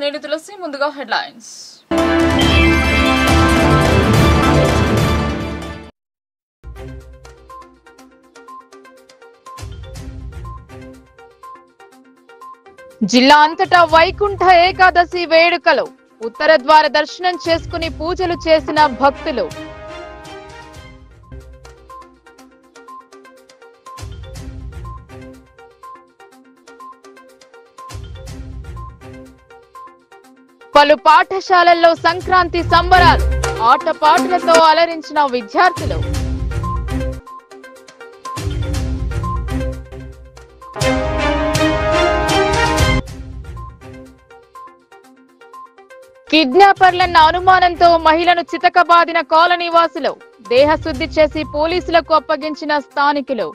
నేను తులసి. ముందుగా హెడ్లైన్స్. జిల్లా అంతటా వైకుంఠ ఏకాదశి వేడుకలు. ఉత్తర ద్వార దర్శనం చేసుకుని పూజలు చేసిన భక్తులు. పలు పాఠశాలల్లో సంక్రాంతి సంబరాలు. ఆటపాటలతో అలరించిన విద్యార్థులు. కిడ్నాపర్లన్న అనుమానంతో మహిళను చితకబాదిన కాలనీ వాసులు. దేహశుద్ధి చేసి పోలీసులకు అప్పగించిన స్థానికులు.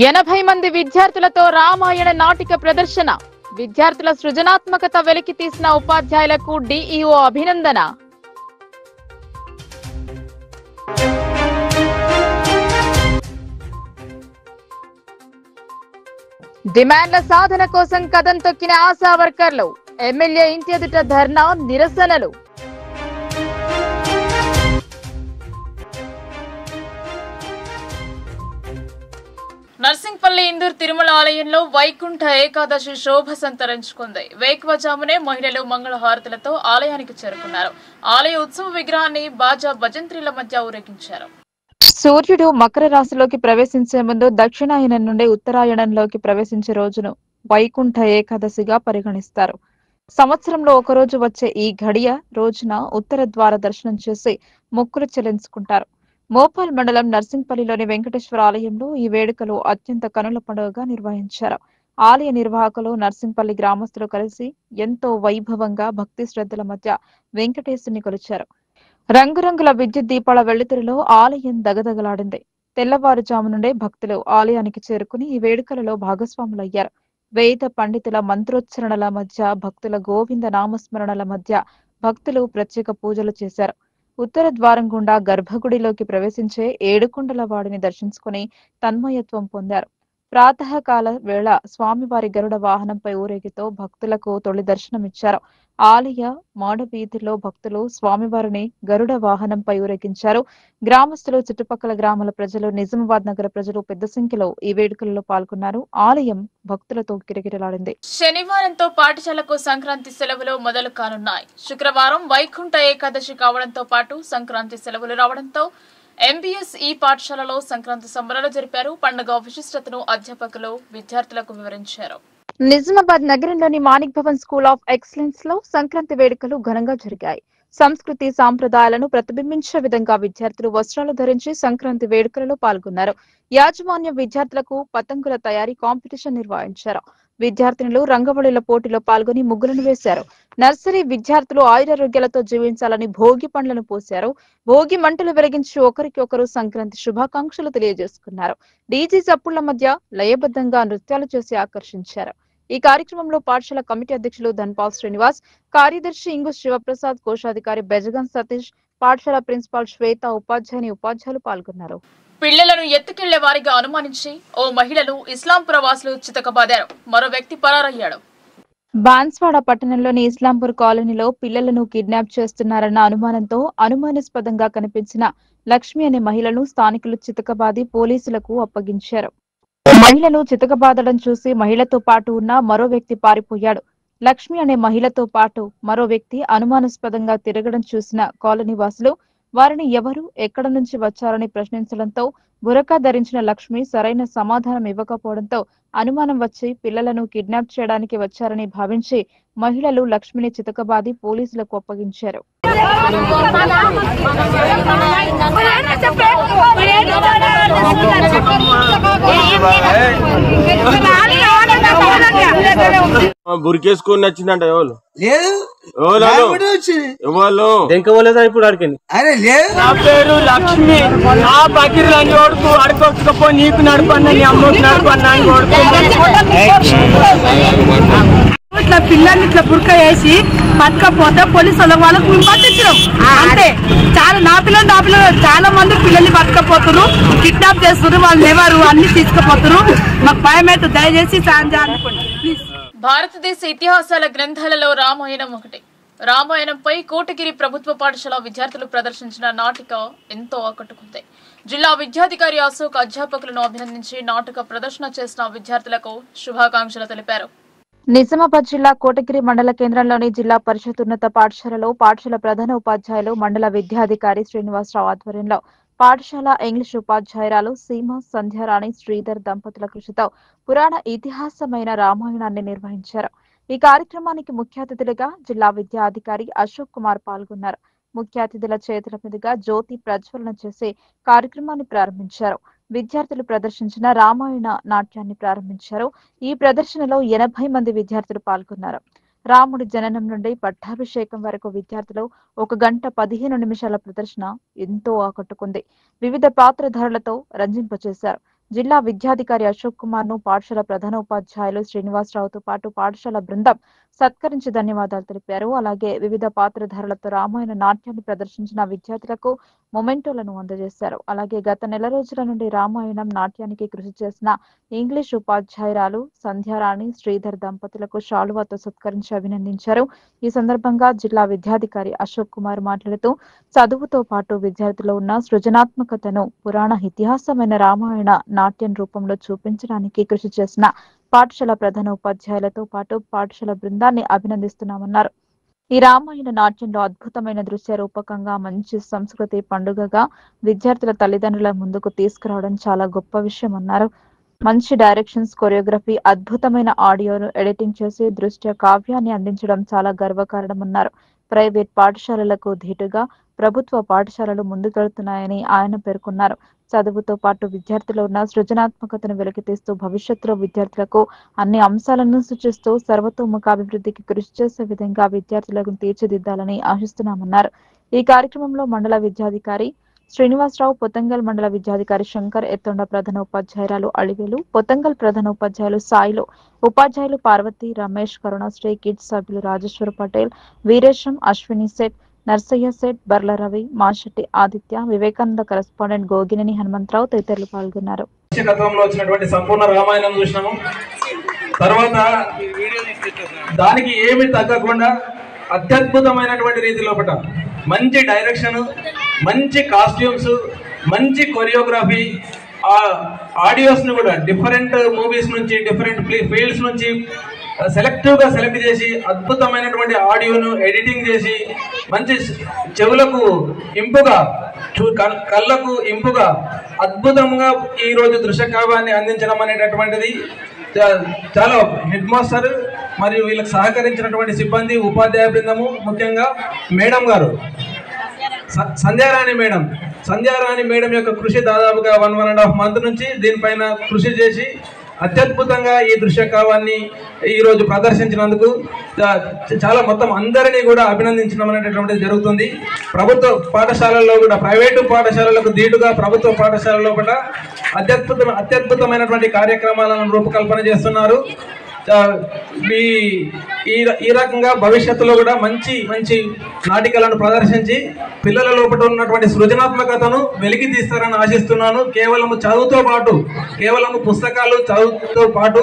ఎనభై మంది విద్యార్థులతో రామాయణ నాటిక ప్రదర్శన. విద్యార్థుల సృజనాత్మకత వెలికి తీసిన ఉపాధ్యాయులకు డిఈఓ అభినందన. డిమాండ్ల సాధన కోసం కదం తొక్కిన ఆశా వర్కర్లు. ఎమ్మెల్యే ఇంటి ఎదుట ధర్నా, నిరసనలు. నర్సింగ్పల్లి ఇందూర్ తిరుమల ఆలయంలో వైకుంఠ ఏకాదశి శోభ సంతరించుకుంది. వేకువజామునే మహిళలు మంగళహారతులతో ఆలయానికి చేరుకున్నారు. ఆలయ ఉత్సవ విగ్రహాన్ని బాజా భజంత్రీల మధ్య ఊరేగించారు. సూర్యుడు మకర రాశిలోకి ప్రవేశించే ముందు దక్షిణాయనం నుండి ఉత్తరాయణంలోకి ప్రవేశించే రోజును వైకుంఠ ఏకాదశిగా పరిగణిస్తారు. సంవత్సరంలో ఒకరోజు వచ్చే ఈ ఘడియ రోజున ఉత్తర ద్వార దర్శనం చేసి మొక్కులు చెల్లించుకుంటారు. మోపాల్ మండలం నర్సింగ్పల్లిలోని వెంకటేశ్వర ఆలయంలో ఈ వేడుకలు అత్యంత కనుల పండుగగా నిర్వహించారు. ఆలయ నిర్వాహకులు, నర్సింగ్పల్లి గ్రామస్తులు కలిసి ఎంతో వైభవంగా భక్తి శ్రద్ధల మధ్య వెంకటేశ్వరుని కొలిచారు. రంగురంగుల విద్యుత్ దీపాల వెలుతురులో ఆలయం దగదగలాడింది. తెల్లవారుజాము నుండే భక్తులు ఆలయానికి చేరుకుని ఈ వేడుకలలో భాగస్వాములయ్యారు. వేద పండితుల మంత్రోచ్చరణల మధ్య, భక్తుల గోవింద నామస్మరణల మధ్య భక్తులు ప్రత్యేక పూజలు చేశారు. ఉత్తర ద్వారం గుండా గర్భగుడిలోకి ప్రవేశించే ఏడుకొండల వాడిని దర్శించుకుని తన్మయత్వం పొందారు. ప్రాతకాల వేళ స్వామివారి గరుడ వాహనంపై ఊరేగితో భక్తులకు తొలి దర్శనమిచ్చారు. ఆలయ మాడవీధిలో భక్తులు స్వామివారిని గరుడ వాహనంపై ఊరేగించారు. గ్రామస్తులు, చుట్టుపక్కల గ్రామాల ప్రజలు, నిజామాబాద్ నగర ప్రజలు పెద్ద సంఖ్యలో ఈ వేడుకలలో పాల్గొన్నారు. ఆలయం భక్తులతో కిటకిటలాడింది. శనివారంతో పాఠశాలకు సంక్రాంతి సెలవులు మొదలు కానున్నాయి. శుక్రవారం వైకుంఠ ఏకాదశి కావడంతో పాటు సంక్రాంతి సెలవులు రావడంతో ఎంబీఎస్ ఈ పాఠశాలలో సంక్రాంతి సంబరాలు జరిపారు. పండుగ విశిష్టతను అధ్యాపకులు విద్యార్థులకు వివరించారు. నిజామాబాద్ నగరంలోని Manik Bhavan school of excellence లో సంక్రాంతి వేడుకలు ఘనంగా జరిగాయి. సంస్కృతి సాంప్రదాయాలను ప్రతిబింబించే విధంగా విద్యార్థులు వస్త్రాలు ధరించి సంక్రాంతి వేడుకలలో పాల్గొన్నారు. యాజమాన్య విద్యార్థులకు పతంగుల తయారీ కాంపిటీషన్ నిర్వహించారు. విద్యార్థినులు రంగవల్లుల పోటీలో పాల్గొని ముగ్గులను వేశారు. నర్సరీ విద్యార్థులు ఆయురారోగ్యాలతో జీవించాలని భోగి పండ్లను పోశారు. భోగి మంటలు వెలిగించి ఒకరికి ఒకరు సంక్రాంతి శుభాకాంక్షలు తెలియజేసుకున్నారు. డీజీ చప్పుళ్ల మధ్య లయబద్ధంగా నృత్యాలు చేసి ఆకర్షించారు. ఈ కార్యక్రమంలో పాఠశాల కమిటీ అధ్యక్షులు ధన్పాల్ శ్రీనివాస్, కార్యదర్శి ఇంగు శివప్రసాద్, కోశాధికారి బెజగన్ సతీష్, పాఠశాల ప్రిన్సిపాల్ శ్వేత, ఉపాధ్యాయులు పాల్గొన్నారు. పిల్లలను ఎత్తుకెళ్లే వారిగా అనుమానించి ఓ మహిళను ఇస్లాం ప్రవాసులు చితకబాదారు. మరో వ్యక్తి పరారయ్యాడు. బాన్స్వాడ పట్టణంలోని ఇస్లాంపూర్ కాలనీలో పిల్లలను కిడ్నాప్ చేస్తున్నారన్న అనుమానంతో అనుమానాస్పదంగా కనిపించిన లక్ష్మి అనే మహిళను స్థానికులు చితకబాది పోలీసులకు అప్పగించారు. మహిళను చితకబాదడం చూసి మహిళతో పాటు ఉన్న మరో వ్యక్తి పారిపోయాడు. లక్ష్మి అనే మహిళతో పాటు మరో వ్యక్తి అనుమానాస్పదంగా తిరగడం చూసిన కాలనీ వాసులు వారిని ఎవరు, ఎక్కడ నుంచి వచ్చారని ప్రశ్నించడంతో బురకా ధరించిన లక్ష్మి సరైన సమాధానం ఇవ్వకపోవడంతో అనుమానం వచ్చి పిల్లలను కిడ్నాప్ చేయడానికి వచ్చారని భావించి మహిళలు లక్ష్మిని చితకబాది పోలీసులకు అప్పగించారు. బురికేసుకొని నచ్చిందంట ఎవరు ఇప్పుడు అడిగింది. నా పేరు లక్ష్మి. ఆ బకీర్లు అని కొడుకు అడుకోకపో నీకు నడపన్నా నీ అమ్మకి నడపన్నా అని కొడుకు పిల్లల్ని ఇట్లా బుర్క వేసి పట్టుకపోతే పోలీసు వాళ్ళకు మేము పట్టించడం అంతే. చాలా నా పిల్లలు చాలా మంది పిల్లల్ని పట్టుకపోతున్నారు, కిడ్నాప్ చేస్తున్నారు, వాళ్ళు ఎవరు అన్ని తీసుకుపోతున్నారు. మాకు భయం అయితే దయచేసి సాయం చేయాలి ప్లీజ్. భారతదేశ ఇతిహాసాల గ్రంథాలలో రామాయణం ఒకటి. రామాయణంపై కోటగిరి ప్రభుత్వ పాఠశాల విద్యార్థులు ప్రదర్శించిన నాటిక ఎంతో ఆకట్టుకుంది. జిల్లా విద్యాధికారి అశోక్ అధ్యాపకులను అభినందించి నాటక ప్రదర్శన చేసిన విద్యార్థులకు శుభాకాంక్షలు తెలిపారు. నిజామాబాద్ జిల్లా కోటగిరి మండల కేంద్రంలోని జిల్లా పరిషత్ ఉన్నత పాఠశాలలో పాఠశాల ప్రధాన ఉపాధ్యాయులు మండల విద్యాధికారి శ్రీనివాసరావు ఆధ్వర్యంలో పాఠశాల ఇంగ్లీష్ ఉపాధ్యాయురాలు సీమ, సంధ్యారాణి, శ్రీధర్ దంపతుల కృషితో పురాణ ఇతిహాసమైన రామాయణాన్ని నిర్వహించారు. ఈ కార్యక్రమానికి ముఖ్య అతిథులుగా జిల్లా విద్యాధికారి అశోక్ కుమార్ పాల్గొన్నారు. ముఖ్య అతిథుల చేతుల మీదుగా జ్యోతి ప్రజ్వలన చేసి కార్యక్రమాన్ని ప్రారంభించారు. విద్యార్థులు ప్రదర్శించిన రామాయణ నాట్యాన్ని ప్రారంభించారు. ఈ ప్రదర్శనలో 80 మంది విద్యార్థులు పాల్గొన్నారు. రాముడి జననం నుండి పట్టాభిషేకం వరకు విద్యార్థులు 1 గంట 15 నిమిషాల ప్రదర్శన ఎంతో ఆకట్టుకుంది. వివిధ పాత్రధారులతో రంజింపచేశారు. జిల్లా విద్యాధికారి అశోక్ కుమార్ ను పాఠశాల ప్రధాన ఉపాధ్యాయులు శ్రీనివాసరావుతో పాటు పాఠశాల బృందం సత్కరించి ధన్యవాదాలు తెలిపారు. అలాగే వివిధ పాత్రధారులతో రామాయణ నాట్యాన్ని ప్రదర్శించిన విద్యార్థులకు మొమెంటోలను అందజేశారు. అలాగే గత నెల రోజుల నుండి రామాయణం నాట్యానికి కృషి చేసిన ఇంగ్లీష్ ఉపాధ్యాయురాలు సంధ్యారాణి, శ్రీధర్ దంపతులకు శాలువాతో సత్కరించి అభినందించారు. ఈ సందర్భంగా జిల్లా విద్యాధికారి అశోక్ కుమార్ మాట్లాడుతూ చదువుతో పాటు విద్యార్థుల్లో ఉన్న సృజనాత్మకతను పురాణ ఇతిహాసమైన రామాయణ నాట్యం రూపంలో చూపించడానికి కృషి చేసిన పాఠశాల ప్రధాన ఉపాధ్యాయులతో పాటు పాఠశాల బృందాన్ని అభినందిస్తున్నామన్నారు. ఈ రామాయణ నాట్యంలో అద్భుతమైన దృశ్య రూపకంగా మంచి సంస్కృతి పండుగగా విద్యార్థుల తల్లిదండ్రుల ముందుకు తీసుకురావడం చాలా గొప్ప విషయం అన్నారు. మంచి డైరెక్షన్స్, కొరియోగ్రఫీ, అద్భుతమైన ఆడియోను ఎడిటింగ్ చేసి దృశ్య కావ్యాన్ని అందించడం చాలా గర్వకారణమన్నారు. ప్రైవేట్ పాఠశాలలకు ధీటుగా ప్రభుత్వ పాఠశాలలు ముందుకెళ్తున్నాయని ఆయన పేర్కొన్నారు. చదువుతో పాటు విద్యార్థులు ఉన్న సృజనాత్మకతను వెలికితీస్తూ భవిష్యత్తులో విద్యార్థులకు అన్ని అంశాలను సూచిస్తూ సర్వతోముఖాభివృద్ధికి కృషి చేసే విధంగా విద్యార్థులను తీర్చిదిద్దాలని ఆశిస్తున్నామన్నారు. ఈ కార్యక్రమంలో మండల విద్యాధికారి శ్రీనివాసరావు, పొతంగల్ మండల విద్యాధికారి శంకర్, ఎత్తొండ ప్రధాన ఉపాధ్యాయురాలు అళివేలు, పొతంగల్ ప్రధాన ఉపాధ్యాయులు సాయిలు, ఉపాధ్యాయులు పార్వతి, రమేష్, కరుణాశ్రీ, కిడ్స్ సభ్యులు రాజేశ్వర్ పటేల్, వీరేశం, అశ్విని సెట్, నర్సయ్య సెట్, బర్ల రవి, మాషెట్టి ఆదిత్య, వివేకానంద కరెస్పాండెంట్ గోగినేని హనుమంతరావు తదితరులు పాల్గొన్నారు. వచ్చినటువంటి సంపూర్ణ రామాయణం చూసినాము. తర్వాత దానికి ఏమి తగ్గకుండా అత్యద్భుతమైనటువంటి రీతిలో మంచి డైరెక్షన్, మంచి కాస్ట్యూమ్స్, మంచి కొరియోగ్రఫీ, ఆడియోస్ ను కూడా డిఫరెంట్ మూవీస్ నుంచి, డిఫరెంట్ ఫీల్డ్స్ నుంచి సెలెక్టివ్ గా సెలెక్ట్ చేసి అద్భుతమైనటువంటి ఆడియోను ఎడిటింగ్ చేసి మంచి చెవులకు ఇంపుగా, కళ్ళకు ఇంపుగా అద్భుతంగా ఈ రోజు దృశ్యకావ్యాన్ని అందించడం అనేటటువంటిది చాలా హెడ్ మాస్టర్ మరియు వీళ్ళకి సహకరించినటువంటి సిబ్బంది, ఉపాధ్యాయ బృందము, ముఖ్యంగా మేడం గారు సంధ్యారాణి మేడం యొక్క కృషి దాదాపుగా 1.5 మంత్ నుంచి దీనిపైన కృషి చేసి అత్యద్భుతంగా ఈ దృశ్యకావ్యాన్ని ఈరోజు ప్రదర్శించినందుకు చాలా మొత్తం అందరినీ కూడా అభినందించడం అనేటటువంటిది జరుగుతుంది. ప్రభుత్వ పాఠశాలల్లో కూడా ప్రైవేటు పాఠశాలలకు ధీటుగా ప్రభుత్వ పాఠశాలలో కూడా అత్యద్భుతమైనటువంటి కార్యక్రమాలను రూపకల్పన చేస్తున్నారు. ఈ రకంగా భవిష్యత్తులో కూడా మంచి మంచి నాటికలను ప్రదర్శించి పిల్లల లోపల ఉన్నటువంటి సృజనాత్మకతను వెలికి తీస్తారని ఆశిస్తున్నాను. కేవలం చదువుతో పాటు, కేవలం పుస్తకాలు చదువుతో పాటు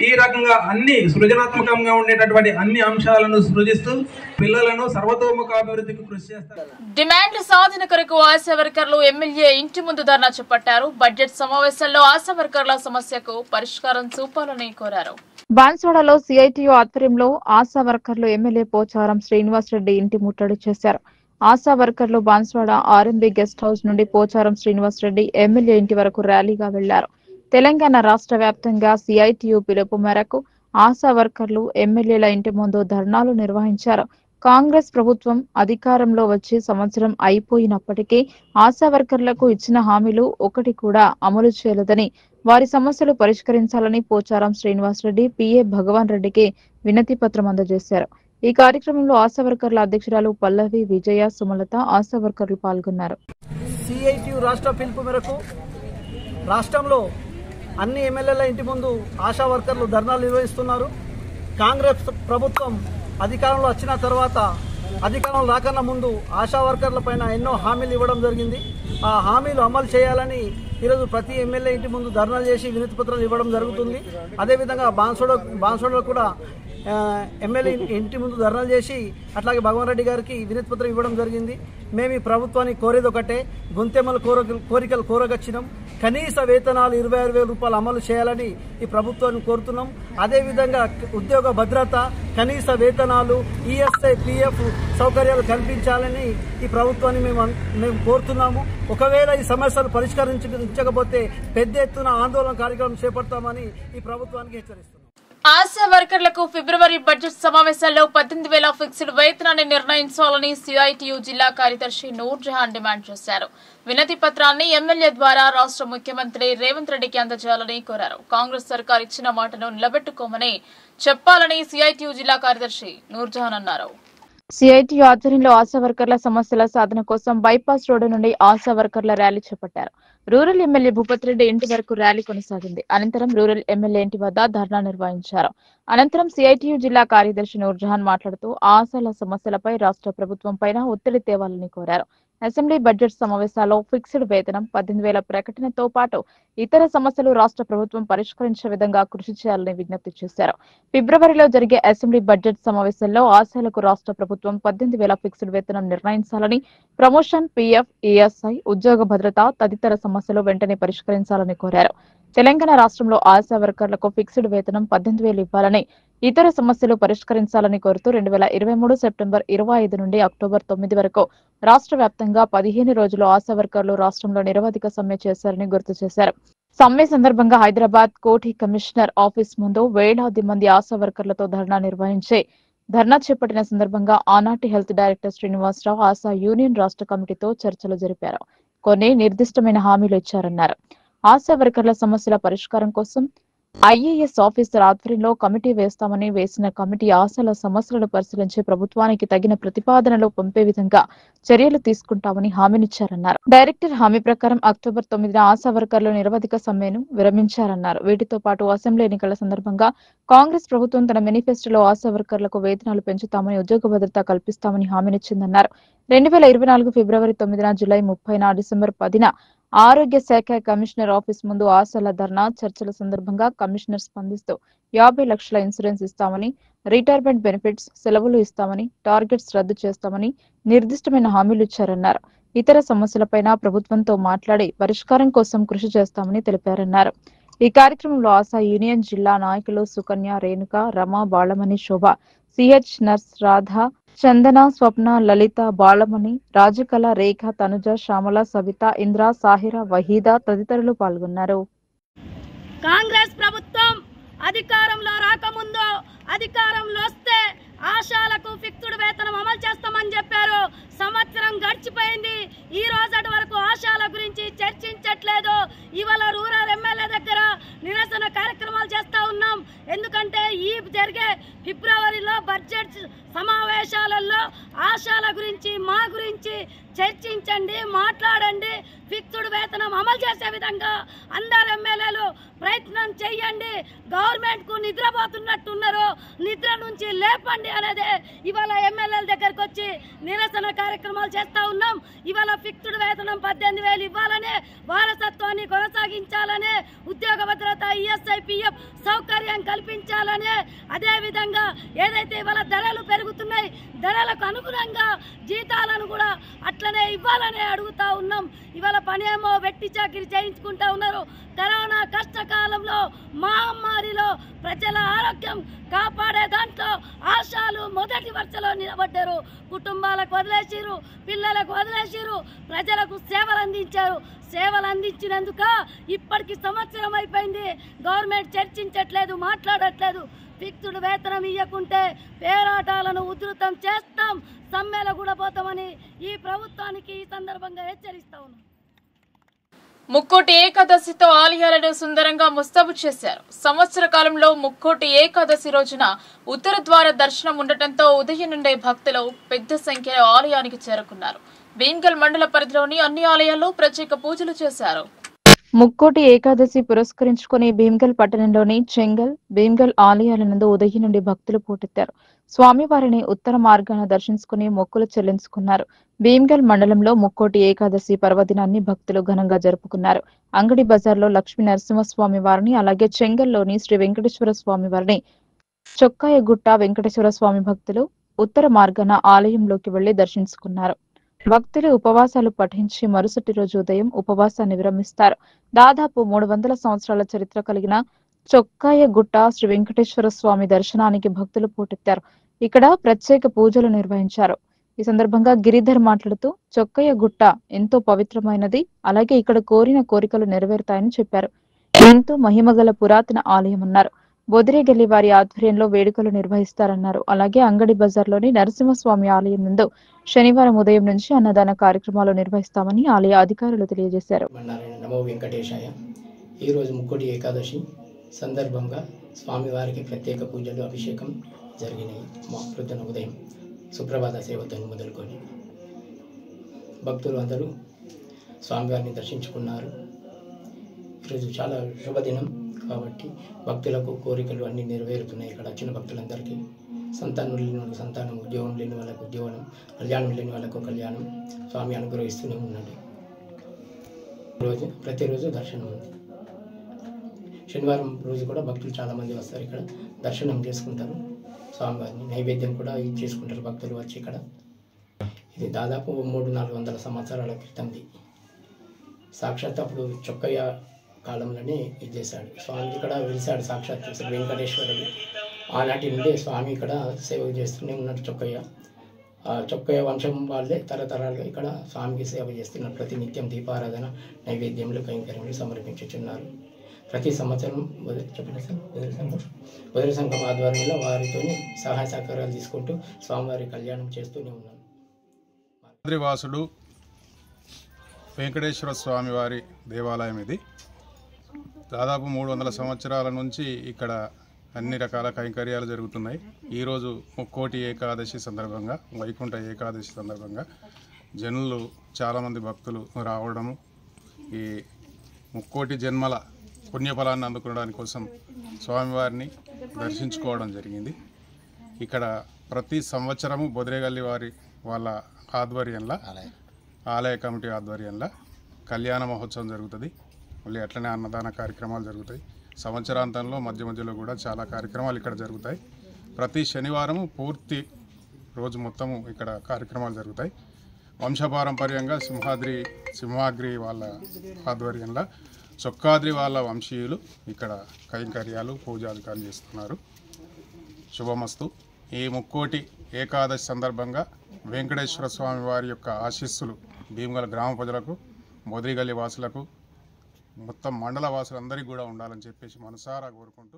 ఈ రకంగా అన్ని సృజనాత్మకంగా ఉండేటటువంటి అన్ని అంశాలను సృజిస్తూ పిల్లలను సర్వతోముఖాభివృద్ధికి కృషి చేస్తారు. డిమాండ్ల సాధన కొరకు ఆశా వర్కర్లు ఎమ్మెల్యే ఇంటి ముందు ధర్నా చేపట్టారు. బడ్జెట్ సమావేశంలో ఆశా వర్కర్ల సమస్యకు పరిష్కారం చూపాలని కోరారు. బాన్స్వాడలో సిఐటియు ఆధ్వర్యంలో ఆశా వర్కర్లు ఎమ్మెల్యే పోచారం శ్రీనివాసరెడ్డి ఇంటి ముట్టడి చేశారు. ఆశా వర్కర్లు బాన్స్వాడ ఆర్ఎంబీ గెస్ట్ హౌస్ నుండి పోచారం శ్రీనివాసరెడ్డి ఎమ్మెల్యే ఇంటి వరకు ర్యాలీగా వెళ్లారు. తెలంగాణ రాష్ట్ర వ్యాప్తంగా సిఐటియు పిలుపు మేరకు ఆశా వర్కర్లు ఎమ్మెల్యేల ఇంటి ముందు ధర్నాలు నిర్వహించారు. కాంగ్రెస్ ప్రభుత్వం అధికారంలో వచ్చి సంవత్సరం అయిపోయినప్పటికీ ఆశా వర్కర్లకు ఇచ్చిన హామీలు ఒకటి కూడా అమలు చేయలేదని, వారి సమస్యలు పరిష్కరించాలని పోచారం శ్రీనివాసరెడ్డి పిఏ భగవాన్ రెడ్డికి వినతి పత్రం అందజేశారు. ఈ కార్యక్రమంలో ఆశా వర్కర్ల అధ్యక్షురాలు పల్లవి, విజయ, సుమలత, ఆశా వర్కర్లు పాల్గొన్నారు. సిఐటియు రాష్ట్ర పిలుపు మేరకు రాష్ట్రంలో అన్ని ఎమ్మెల్యేల ఇంటి ముందు ఆశా వర్కర్లు ధర్నాలు నిర్వహిస్తున్నారు. కాంగ్రెస్ ప్రభుత్వం అధికారంలో వచ్చిన తర్వాత అధికారం రాకన్నా ముందు ఆశా వర్కర్ల పైన ఎన్నో హామీలు ఇవ్వడం జరిగింది. ఆ హామీలు అమలు చేయాలని ఈరోజు ప్రతి ఎమ్మెల్యే ఇంటి ముందు ధర్నాలు చేసి వినతి పత్రాలు ఇవ్వడం జరుగుతుంది. అదేవిధంగా బాన్సోడలో కూడా ఎమ్మెల్యే ఇంటి ముందు ధర్నాలు చేసి అట్లాగే భగవాన్ రెడ్డి గారికి వినతి పత్రం ఇవ్వడం జరిగింది. మేము ఈ ప్రభుత్వాన్ని కోరేది ఒకటే, గొంతెమ్మల కోరికలు కోరగచ్చినాం. కనీస వేతనాలు 26,000 రూపాయలు అమలు చేయాలని ఈ ప్రభుత్వాన్ని కోరుతున్నాం. అదేవిధంగా ఉద్యోగ భద్రత, కనీస వేతనాలు, ఈఎస్ఐ, పిఎఫ్ సౌకర్యాలు కల్పించాలని ఈ ప్రభుత్వాన్ని మేము కోరుతున్నాము. ఒకవేళ ఈ సమస్యలు పరిష్కరించకపోతే పెద్ద ఎత్తున ఆందోళన కార్యక్రమం చేపడతామని ఈ ప్రభుత్వానికి హెచ్చరిస్తున్నాం. ఆశా వర్కర్లకు ఫిబ్రవరి బడ్జెట్ సమావేశాల్లో 18,000 ఫిక్స్డ్ వేతనాన్ని నిర్ణయించాలని సిఐటియు జిల్లా కార్యదర్శి నూర్జహాన్ డిమాండ్ చేశారు. వినతి పత్రాన్ని ఎమ్మెల్యే ద్వారా రాష్ట్ర ముఖ్యమంత్రి రేవంత్ రెడ్డికి అందజేయాలని కోరారు. కాంగ్రెస్ సర్కార్ ఇచ్చిన మాటను నిలబెట్టుకోమని చెప్పాలని సిఐటియు జిల్లా కార్యదర్శి నూర్జహాన్ అన్నారు. సిఐటియు ఆధ్వర్యంలో ఆశా వర్కర్ల సమస్యల సాధన కోసం బైపాస్ రోడ్డు నుండి ఆశా వర్కర్ల ర్యాలీ చేపట్టారు. రూరల్ ఎమ్మెల్యే భూపతి రెడ్డి ఇంటి వరకు ర్యాలీ కొనసాగింది. అనంతరం రూరల్ ఎమ్మెల్యే ఇంటి వద్ద ధర్నా నిర్వహించారు. అనంతరం సిఐటియు జిల్లా కార్యదర్శి నూర్జహాన్ మాట్లాడుతూ ఆశాల సమస్యలపై రాష్ట్ర ప్రభుత్వం పైన ఒత్తిడి తేవాలని కోరారు. అసెంబ్లీ బడ్జెట్ సమావేశాల్లో ఫిక్స్డ్ వేతనం 18,000 ప్రకటనతో పాటు ఇతర సమస్యలు రాష్ట్ర ప్రభుత్వం పరిష్కరించే విధంగా కృషి చేయాలని విజ్ఞప్తి చేశారు. ఫిబ్రవరిలో జరిగే అసెంబ్లీ బడ్జెట్ సమావేశంలో ఆశాలకు రాష్ట్ర ప్రభుత్వం 18,000 ఫిక్స్డ్ వేతనం నిర్ణయించాలని, ప్రమోషన్, పీఎఫ్, ఈఎస్ఐ, ఉద్యోగ భద్రత తదితర సమస్యలు వెంటనే పరిష్కరించాలని కోరారు. తెలంగాణ రాష్ట్రంలో ఆశా వర్కర్లకు ఫిక్స్డ్ వేతనం 18,000 ఇవ్వాలని, ఇతర సమస్యలు పరిష్కరించాలని కోరుతూ 2023 సెప్టెంబర్ 25 నుండి అక్టోబర్ 9 వరకు రాష్ట్ర వ్యాప్తంగా 15 రోజులు ఆశా వర్కర్లు రాష్ట్రంలో నిరవధిక సమ్మె చేశారని గుర్తు చేశారు. సమ్మె సందర్భంగా హైదరాబాద్ కోఠి కమిషనర్ ఆఫీస్ ముందు వేలాది మంది ఆశా వర్కర్లతో ధర్నా చేపట్టిన సందర్భంగా ఆనాటి health director Srinivasarao ASHA union రాష్ట్ర కమిటీతో చర్చలు జరిపారు. కొన్ని నిర్దిష్టమైన హామీలు ఇచ్చారన్నారు. ఆశా వర్కర్ల సమస్యల పరిష్కారం కోసం ఐఏఎస్ ఆఫీసర్ ఆధ్వర్యంలో కమిటీ వేస్తామని, వేసిన కమిటీ ఆశాల సమస్యలను పరిశీలించి ప్రభుత్వానికి తగిన ప్రతిపాదనలు పంపే విధంగా చర్యలు తీసుకుంటామని హామీనిచ్చారన్నారు. డైరెక్టర్ హామీ ప్రకారం అక్టోబర్ 9న ఆశా వర్కర్లు నిరవధిక సమ్మెను విరమించారన్నారు. వీటితో పాటు అసెంబ్లీ ఎన్నికల సందర్భంగా కాంగ్రెస్ ప్రభుత్వం తన మేనిఫెస్టోలో ఆశా వర్కర్లకు వేతనాలు పెంచుతామని, ఉద్యోగ భద్రత కల్పిస్తామని హామీనిచ్చిందన్నారు. 2024 ఫిబ్రవరి 9న, జూలై 30న, డిసెంబర్ 10న ఆరోగ్య శాఖ కమిషనర్ ఆఫీస్ ముందు ఆశాల ధర్నా చర్చల సందర్భంగా కమిషనర్ స్పందిస్తూ 50 లక్షల ఇన్సూరెన్స్ ఇస్తామని, రిటైర్మెంట్ బెనిఫిట్స్, సెలవులు ఇస్తామని, టార్గెట్స్ రద్దు చేస్తామని నిర్దిష్టమైన హామీలు ఇచ్చారన్నారు. ఇతర సమస్యలపైన ప్రభుత్వంతో మాట్లాడి పరిష్కారం కోసం కృషి చేస్తామని తెలిపారన్నారు. ఈ కార్యక్రమంలో ఆశా యూనియన్ జిల్లా నాయకులు సుకన్య, రేణుక, రమ, బాలమణి, శోభ, సిహెచ్ నర్స్, రాధ, చందన, స్వప్న, లలిత, బాలమణి, రాజకళ, రేఖ, తనుజ, శ్యామల, సవిత, ఇంద్ర, సాహిర, వహీద తదితరులు పాల్గొన్నారు. కాంగ్రెస్ ప్రభుత్వం అధికారంలో రాకముందు అధికారంలో వస్తే ఆశాలకు ఫిక్స్డ్ వేతనం అమలు చేస్తామని చెప్పారు. సంవత్సరం గడిచిపోయింది. ఈ రోజటి వరకు ఆశాల గురించి చర్చించట్లేదు. ఇవాళ రూరల్ ఎమ్మెల్యే దగ్గర నిరసన కార్యక్రమాలు చేస్తా ఉన్నాం. ఎందుకంటే ఈ జరిగే ఫిబ్రవరిలో బడ్జెట్ సమావేశాలలో ఆశాల గురించి, మా గురించి చర్చించండి, మాట్లాడండి. ఫిక్స్డ్ వేతనం అమలు చేసే విధంగా అందరు ఎమ్మెల్యేలు ప్రయత్నం చేయండి. గవర్నమెంట్ కు నిద్రపోతున్నట్టున్నారు, నిద్ర నుంచి లేపండి అనేది ఇవాళ ఎమ్మెల్యేల దగ్గరకు వచ్చి నిరసన కార్యక్రమాలు చేస్తా ఉన్నాం. ఇవాళ ఫిక్స్డ్ వేతనం 18,000 ఇవ్వాలని, వారసత్వాన్ని కొనసాగించాలని, ఉద్యోగ భద్రత, ఈఎస్ఐ, పిఎఫ్ సౌకర్యం కల్పించాలని, అదే విధంగా ఏదైతే ఇవాళ ధరలు పెరుగుతున్నాయి ధరలకు అనుగుణంగా జీతాలను కూడా అట్లనే ఇవ్వాలని అడుగుతా ఉన్నాం. ఇవాళ పనేమో వెట్టి చాకిరి చేయించుకుంటా ఉన్నారు. కరోనా కష్టకాలంలో, మహమ్మారిలో ప్రజల ఆరోగ్యం కాపాడే దాంట్లో ఆశాలు మొదటి వరుసలో నిలబడ్డారు. కుటుంబాలకు వదిలేసిరు, పిల్లలకు వదిలేసిరు, ప్రజలకు సేవలు అందించారు. సేవలు అందించినందుక ఇప్పటికి సంవత్సరం అయిపోయింది. గవర్నమెంట్ చర్చించట్లేదు, మాట్లాడట్లేదు. ఫిక్స్డ్ వేతనం ఇవ్వకుంటే పోరాటాలను ఉధృతం చేస్తాం, సమ్మెలో కూడా పోతామని ఈ ప్రభుత్వానికి ఈ సందర్భంగా హెచ్చరిస్తా ఉన్నాం. ముక్కోటి ఏకాదశితో ఆలయాలను సుందరంగా ముస్తాబు చేశారు. సంవత్సర కాలంలో ముక్కోటి ఏకాదశి రోజున ఉత్తర ద్వార దర్శనం ఉండటంతో ఉదయం నుండే భక్తులు పెద్ద సంఖ్యలో ఆలయానికి చేరుకున్నారు. భీమ్గల్ మండల పరిధిలోని అన్ని ఆలయాల్లో ప్రత్యేక పూజలు చేశారు. ముక్కోటి ఏకాదశి పురస్కరించుకుని భీమ్గల్ పట్టణంలోని చెంగల్, భీమ్గల్ ఆలయాల నందు ఉదయం నుండి భక్తులు పోటెత్తారు. స్వామివారిని ఉత్తర మార్గాన దర్శించుకుని మొక్కులు చెల్లించుకున్నారు. భీమ్గల్ మండలంలో ముక్కోటి ఏకాదశి పర్వదినాన్ని భక్తులు ఘనంగా జరుపుకున్నారు. అంగడి బజార్లో లక్ష్మీ నరసింహస్వామి వారిని, అలాగే చెంగల్లోని శ్రీ వెంకటేశ్వర స్వామి వారిని, చొక్కాయగుట్ట వెంకటేశ్వర స్వామి భక్తులు ఉత్తర మార్గాన ఆలయంలోకి వెళ్లి దర్శించుకున్నారు. భక్తులు ఉపవాసాలు పఠించి మరుసటి రోజు ఉదయం ఉపవాసాన్ని విరమిస్తారు. దాదాపు 300 సంవత్సరాల చరిత్ర కలిగిన చొక్కాయగుట్ట శ్రీ వెంకటేశ్వర స్వామి దర్శనానికి భక్తులు పోటెత్తారు. ఇక్కడ ప్రత్యేక పూజలు నిర్వహించారు. ఈ సందర్భంగా గిరిధర్ మాట్లాడుతూ చొక్కయ్యగుట్ట ఎంతో పవిత్రమైనది, అలాగే ఇక్కడ కోరిన కోరికలు నెరవేరుతాయని చెప్పారు. ఎంతో మహిమగల పురాతన ఆలయమన్నారు. బొదిరేగల్లి వారి ఆధ్వర్యంలో వేడుకలు నిర్వహిస్తారన్నారు. అలాగే అంగడి బజార్లోని నరసింహస్వామి ఆలయం నందు శనివారం ఉదయం నుంచి అన్నదాన కార్యక్రమాలు నిర్వహిస్తామని ఆలయ అధికారులు తెలియజేశారు. నమో వెంకటేశాయ. ఈరోజు ముక్కోటి ఏకాదశి సందర్భంగా స్వామివారికి ప్రత్యేక పూజలు, అభిషేకం జరిగినాయి. మా ప్రొద్దున ఉదయం సుప్రభాత సేవతో మొదలుకొని భక్తులు అందరూ స్వామివారిని దర్శించుకున్నారు. ఈరోజు చాలా శుభదినం కాబట్టి భక్తులకు కోరికలు అన్నీ నెరవేరుతున్నాయి. ఇక్కడ వచ్చిన భక్తులందరికీ సంతానం లేని వాళ్ళకు సంతానం, ఉద్యోగం లేని వాళ్ళకు ఉద్యోగం, కళ్యాణం లేని వాళ్ళకు కళ్యాణం స్వామి అనుగ్రహిస్తూనే ఉన్నాడు. ప్రతిరోజు దర్శనం ఉంది. శనివారం రోజు కూడా భక్తులు చాలామంది వస్తారు. ఇక్కడ దర్శనం చేసుకుంటారు. స్వామివారిని నైవేద్యం కూడా చేసుకుంటారు భక్తులు వచ్చి ఇక్కడ. ఇది దాదాపు 300-400 సంవత్సరాల క్రితంది. సాక్షాత్ అప్పుడు చొక్కయ్య కాలంలోనే ఇది చేశాడు స్వామి. ఇక్కడ వెలిశాడు సాక్షాత్ శ్రీ వెంకటేశ్వరుడు. ఆనాటి నుండి స్వామి ఇక్కడ సేవ చేస్తూనే ఉన్నాడు చొక్కయ్య. ఆ చొక్కయ్య వంశం వాళ్ళే తరతరాలుగా ఇక్కడ స్వామికి సేవ చేస్తున్నారు. ప్రతి నిత్యం దీపారాధన, నైవేద్యములు, కైంకర్యములు సమర్పించుచున్నారు. ప్రతి సంవత్సరం బొదిరి సంఘం ఆధ్వర్యంలో వారితో సహాయ సహకారాలు తీసుకుంటూ స్వామివారి కళ్యాణం చేస్తూనే ఉన్నాను. వాసుడు వెంకటేశ్వర స్వామి వారి దేవాలయం ఇది. దాదాపు 300 సంవత్సరాల నుంచి ఇక్కడ అన్ని రకాల కైంకర్యాలు జరుగుతున్నాయి. ఈరోజు ముక్కోటి ఏకాదశి సందర్భంగా, వైకుంఠ ఏకాదశి సందర్భంగా జనులు చాలామంది భక్తులు రావడము, ఈ ముక్కోటి జన్మల పుణ్యఫలాన్ని అందుకోవడానికి కోసం స్వామివారిని దర్శించుకోవడం జరిగింది. ఇక్కడ ప్రతి సంవత్సరము బొదిరేగల్లి వారి వాళ్ళ ఆధ్వర్యంలో, ఆలయ కమిటీ ఆధ్వర్యంలో కళ్యాణ మహోత్సవం జరుగుతుంది. మళ్ళీ అట్లనే అన్నదాన కార్యక్రమాలు జరుగుతాయి. సంవత్సరాంతంలో మధ్యలో కూడా చాలా కార్యక్రమాలు ఇక్కడ జరుగుతాయి. ప్రతి శనివారము పూర్తి రోజు మొత్తము ఇక్కడ కార్యక్రమాలు జరుగుతాయి. వంశపారంపర్యంగా సింహాద్రి వాళ్ళ ఆధ్వర్యంలో చొక్కాద్రి వాళ్ళ వంశీయులు ఇక్కడ కైంకర్యాలు, పూజాధికారులు చేస్తున్నారు. శుభమస్తు. ఈ ముక్కోటి ఏకాదశి సందర్భంగా వెంకటేశ్వర స్వామి వారి యొక్క ఆశీస్సులు భీమ్గల్ గ్రామ ప్రజలకు, బొదిరిగల్లి వాసులకు, మొత్తం మండల వాసులందరికీ కూడా ఉండాలని చెప్పేసి మనసారా కోరుకుంటూ,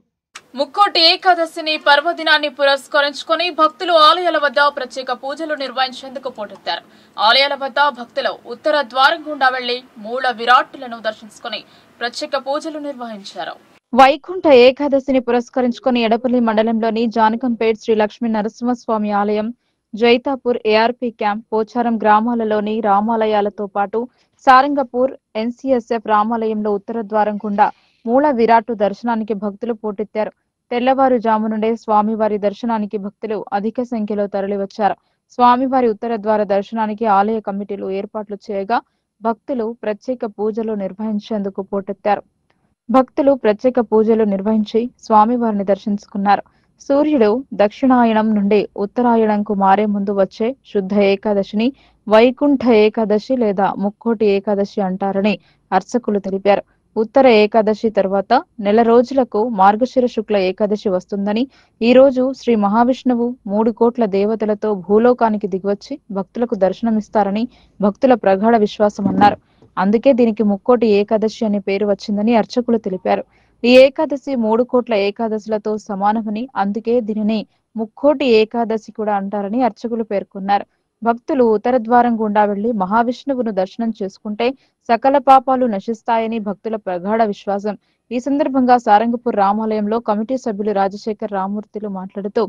ముక్కోటి ఏకాదశిని పర్వదినాన్ని పురస్కరించుకుని భక్తులు ఆలయాల వద్ద ప్రత్యేక పూజలు నిర్వహించేందుకు పోటెత్తారు. ఆలయాల వద్ద భక్తులు ఉత్తర ద్వారం గుండా వెళ్లి మూల విరాట్టులను దర్శించుకుని ప్రత్యేక పూజలు నిర్వహించారు. వైకుంఠ ఏకాదశిని పురస్కరించుకుని ఎడపల్లి మండలంలోని జానకంపేట్ శ్రీ లక్ష్మీ నరసింహస్వామి ఆలయం, జైతాపూర్ ఏఆర్పీ క్యాంప్, పోచారం గ్రామాలలోని రామాలయాలతో పాటు సారంగపూర్ ఎన్సీఎస్ఎఫ్ రామాలయంలో ఉత్తర ద్వారం గుండా మూల విరాట్టు దర్శనానికి భక్తులు పోటెత్తారు. తెల్లవారుజాము నుండే స్వామివారి దర్శనానికి భక్తులు అధిక సంఖ్యలో తరలివచ్చారు. స్వామివారి ఉత్తర ద్వార దర్శనానికి ఆలయ కమిటీలు ఏర్పాట్లు చేయగా భక్తులు ప్రత్యేక పూజలు నిర్వహించేందుకు పోటెత్తారు. భక్తులు ప్రత్యేక పూజలు నిర్వహించి స్వామివారిని దర్శించుకున్నారు. సూర్యుడు దక్షిణాయనం నుండి ఉత్తరాయణంకు మారే ముందు వచ్చే శుద్ధ ఏకాదశిని వైకుంఠ ఏకాదశి లేదా ముక్కోటి ఏకాదశి అంటారని అర్చకులు తెలిపారు. ఉత్తర ఏకాదశి తర్వాత నెల రోజులకు మార్గశిర శుక్ల ఏకాదశి వస్తుందని, ఈ రోజు శ్రీ మహావిష్ణువు 3 కోట్ల దేవతలతో భూలోకానికి దిగివచ్చి భక్తులకు దర్శనమిస్తారని భక్తుల ప్రగాఢ విశ్వాసం అన్నారు. అందుకే దీనికి ముక్కోటి ఏకాదశి అనే పేరు వచ్చిందని అర్చకులు తెలిపారు. ఈ ఏకాదశి 3 కోట్ల ఏకాదశులతో సమానమని, అందుకే దీనిని ముక్కోటి ఏకాదశి కూడా అంటారని అర్చకులు పేర్కొన్నారు. భక్తులు ఉత్తర ద్వారం గుండా వెళ్లి మహావిష్ణువును దర్శనం చేసుకుంటే సకల పాపాలు నశిస్తాయని భక్తుల ప్రగాఢ విశ్వాసం. ఈ సందర్భంగా సారంగపూర్ రామాలయంలో కమిటీ సభ్యులు రాజశేఖర్ రామూర్తిలు మాట్లాడుతూ,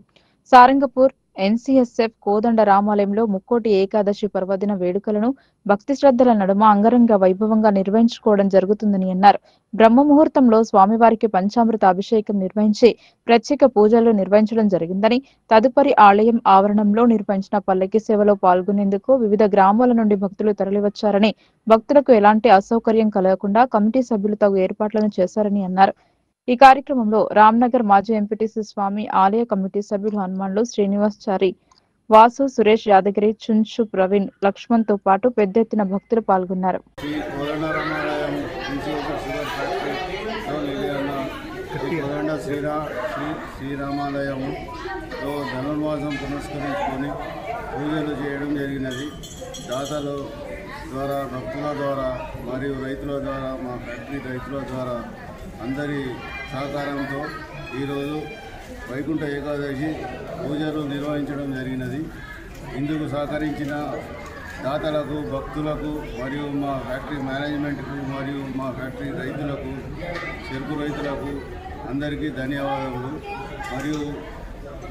సారంగపూర్ ఎన్సీఎస్ఎఫ్ కోదండ రామాలయంలో ముక్కోటి ఏకాదశి పర్వదిన వేడుకలను భక్తి శ్రద్ధల నడుమ అంగరంగ వైభవంగా నిర్వహించుకోవడం జరుగుతుందని అన్నారు. బ్రహ్మ ముహూర్తంలో స్వామివారికి పంచామృత అభిషేకం నిర్వహించి ప్రత్యేక పూజలు నిర్వహించడం జరిగిందని, తదుపరి ఆలయం ఆవరణంలో నిర్వహించిన పల్లకి సేవలో పాల్గొనేందుకు వివిధ గ్రామాల నుండి భక్తులు తరలివచ్చారని, భక్తులకు ఎలాంటి అసౌకర్యం కలగకుండా కమిటీ సభ్యులు తగు ఏర్పాట్లను చేశారని అన్నారు. ఈ కార్యక్రమంలో రామ్నగర్ మాజీ ఎంపీటీసీ స్వామి ఆలయ కమిటీ సభ్యులు హనుమాన్లు శ్రీనివాసచారి, వాసు, సురేష్ యాదగిరి, చుంచు ప్రవీణ్, లక్ష్మణ్ తో పాటు పెద్ద ఎత్తున భక్తులు పాల్గొన్నారు. శ్రీరామాలయంలో ధనుర్మాసం పురస్కరించుకొని పూజలు చేయడం జరిగినది. దాతలు ద్వారా, భక్తుల ద్వారా మరియు రైతుల ద్వారా, మా ఫ్యాక్టరీ రైతుల ద్వారా అందరి సహకారంతో ఈరోజు వైకుంఠ ఏకాదశి పూజలు నిర్వహించడం జరిగినది. ఇందుకు సహకరించిన దాతలకు, భక్తులకు మరియు మా ఫ్యాక్టరీ మేనేజ్మెంట్కు మరియు మా ఫ్యాక్టరీ రైతులకు, చెరుకు రైతులకు అందరికీ ధన్యవాదములు. మరియు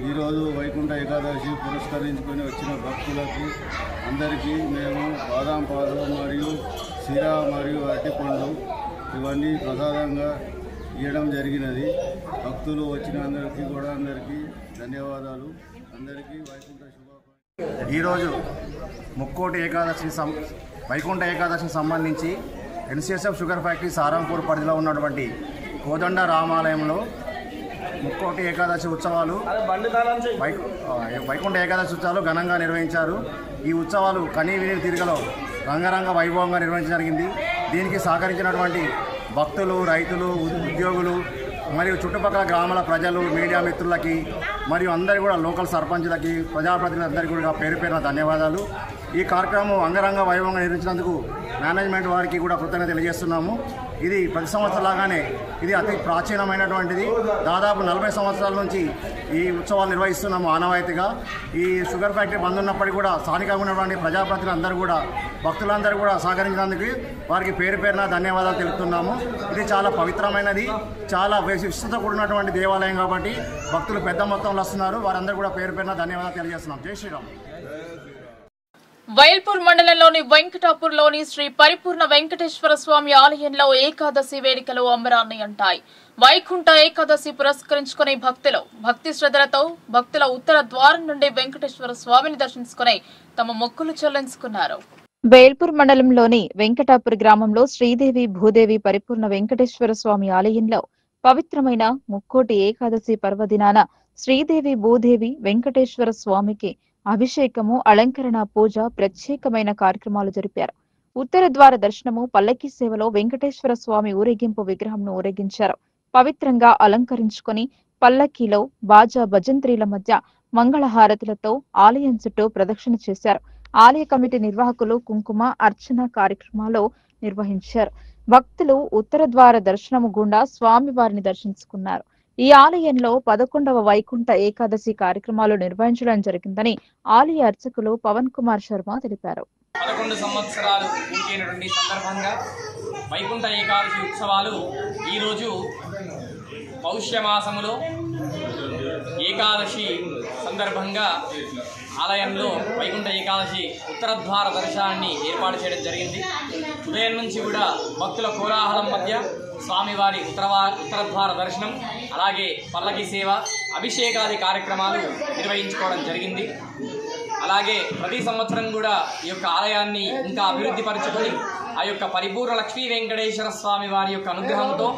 ఈరోజు వైకుంఠ ఏకాదశి పురస్కరించుకొని వచ్చిన భక్తులకు అందరికీ మేము బాదాం పాలు మరియు సిరా మరియు అరటిపండు ఇవన్నీ ప్రసాదంగా ఇవ్వడం జరిగినది. భక్తులు వచ్చిన అందరికీ కూడా అందరికీ ధన్యవాదాలు. అందరికీ వైకుంఠ శుభాకాంక్షలు. ఈరోజు ముక్కోటి ఏకాదశి వైకుంఠ ఏకాదశికి సంబంధించి ఎన్సీఎస్ఎఫ్ షుగర్ ఫ్యాక్టరీ సారంపూర్ పరిధిలో ఉన్నటువంటి కోదండ రామాలయంలో ముక్కోటి ఏకాదశి ఉత్సవాలు వైకుంఠ ఏకాదశి ఉత్సవాలు ఘనంగా నిర్వహించారు. ఈ ఉత్సవాలు కనీవిని తిరగలో రంగరంగ వైభవంగా నిర్వహించడం జరిగింది. దీనికి సహకరించినటువంటి భక్తులు, రైతులు, ఉద్యోగులు మరియు చుట్టుపక్కల గ్రామాల ప్రజలు, మీడియా మిత్రులకి మరియు అందరికీ కూడా లోకల్ సర్పంచులకి, ప్రజాప్రతినిధులందరికీ కూడా పేరు పేరున ధన్యవాదాలు. ఈ కార్యక్రమం అంగరంగ వైభవంగా నిర్వహించినందుకు మేనేజ్మెంట్ వారికి కూడా కృతజ్ఞత తెలియజేస్తున్నాము. ఇది ప్రతి సంవత్సరంలాగానే ఇది అతి ప్రాచీనమైనటువంటిది. దాదాపు 40 సంవత్సరాల నుంచి ఈ ఉత్సవాలు నిర్వహిస్తున్నాము ఆనవాయితీగా. ఈ షుగర్ ఫ్యాక్టరీ బంద్ ఉన్నప్పటికీ కూడా స్థానికంగా ఉన్నటువంటి ప్రజాప్రతినిధులు అందరూ కూడా, భక్తులందరూ కూడా సహకరించినందుకు వారికి పేరు పేరున ధన్యవాదాలు తెలుపుతున్నాము. ఇది చాలా పవిత్రమైనది, చాలా విశిష్టత కూడినటువంటి దేవాలయం కాబట్టి భక్తులు పెద్ద మొత్తంలో వస్తున్నారు. వారందరూ కూడా పేరు పేరున ధన్యవాదాలు తెలియజేస్తున్నాం. జై శ్రీరామ్. వైల్పూర్ మండలంలోని వెంకటాపూర్లోని శ్రీ పరిపూర్ణ వెంకటేశ్వర స్వామి ఆలయంలో ఏకాదశి వేడుకలు అంబరాన్ని అంటాయి. వైకుంఠ ఏకాదశి పురస్కరించుకునే భక్తులు భక్తి శ్రద్ధలతో భక్తుల ఉత్తర ద్వారం నుండి వెంకటేశ్వర స్వామిని దర్శించుకుని తమ మొక్కులు చెల్లించుకున్నారు. వేల్పూర్ మండలంలోని వెంకటాపూర్ గ్రామంలో శ్రీదేవి భూదేవి పరిపూర్ణ వెంకటేశ్వర స్వామి ఆలయంలో పవిత్రమైన ముక్కోటి ఏకాదశి పర్వదినాన శ్రీదేవి భూదేవి వెంకటేశ్వర స్వామికి అభిషేకము, అలంకరణ, పూజ, ప్రత్యేకమైన కార్యక్రమాలు జరిపారు. ఉత్తర ద్వార దర్శనము, పల్లకి సేవలో వెంకటేశ్వర స్వామి ఊరేగింపు విగ్రహంను ఊరేగించారు. పవిత్రంగా అలంకరించుకుని పల్లకీలో బాజా భజంత్రీల మధ్య మంగళహారతులతో ఆలయం చుట్టూ ప్రదక్షిణ చేశారు. ఆలయ కమిటీ నిర్వాహకులు కుంకుమ అర్చన కార్యక్రమాలు నిర్వహించారు. భక్తులు ఉత్తర ద్వార దర్శనము గుండా స్వామివారిని దర్శించుకున్నారు. ఈ ఆలయంలో 11వ వైకుంఠ ఏకాదశి కార్యక్రమాలు నిర్వహించడం జరిగిందని ఆలయ అర్చకులు పవన్ కుమార్ శర్మ తెలిపారు. 11 సంవత్సరాలు పూర్తయినటువంటి సందర్భంగా వైకుంఠ ఏకాదశి ఉత్సవాలు ఈరోజు పౌష్యమాసములో ఏకాదశి సందర్భంగా ఆలయంలో వైకుంఠ ఏకాదశి ఉత్తరద్వార దర్శనాన్ని ఏర్పాటు చేయడం జరిగింది. ఉదయం నుంచి కూడా భక్తుల కోలాహలం మధ్య స్వామివారి ఉత్తరద్వార దర్శనం, అలాగే పల్లకి సేవ, అభిషేకాది కార్యక్రమాలు నిర్వహించుకోవడం జరిగింది. అలాగే ప్రతి సంవత్సరం కూడా ఈ యొక్క ఆలయాన్ని ఇంకా అభివృద్ధి పరుచుకొని ఆ యొక్క పరిపూర్ణ లక్ష్మీ వెంకటేశ్వర స్వామి వారి యొక్క అనుగ్రహంతో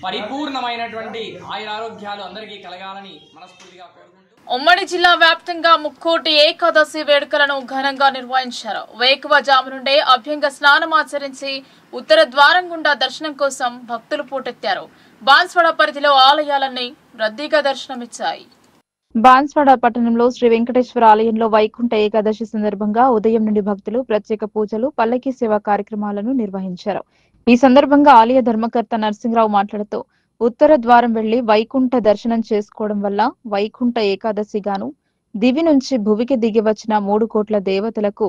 పరిపూర్ణమైనటువంటి ఆయురారోగ్యాలు అందరికీ కలగాలని మనస్ఫూర్తిగా కోరుకుంటూ ఉమ్మడి జిల్లా వ్యాప్తంగా ముక్కోటి ఏకాదశి వేడుకలను ఘనంగా నిర్వహించారు. వేకువజాము నుండే అభ్యంగ స్నానమాచరించి ఉత్తర ద్వారం గుండా దర్శనం కోసం భక్తులు పోటెత్తారు. బాన్స్వాడ పరిధిలో ఆలయాలన్నీ రద్దీగా దర్శనమిచ్చాయి. బాన్స్వాడ పట్టణంలో శ్రీ వెంకటేశ్వర ఆలయంలో వైకుంఠ ఏకాదశి సందర్భంగా ఉదయం నుండి భక్తులు ప్రత్యేక పూజలు, పల్లకి సేవా కార్యక్రమాలను నిర్వహించారు. ఈ సందర్భంగా ఆలయ ధర్మకర్త నరసింహరావు మాట్లాడుతూ, ఉత్తర ద్వారం వెళ్లి వైకుంఠ దర్శనం చేసుకోవడం వల్ల వైకుంఠ ఏకాదశిగాను దివి నుంచి భువికి దిగి వచ్చిన 3 కోట్ల దేవతలకు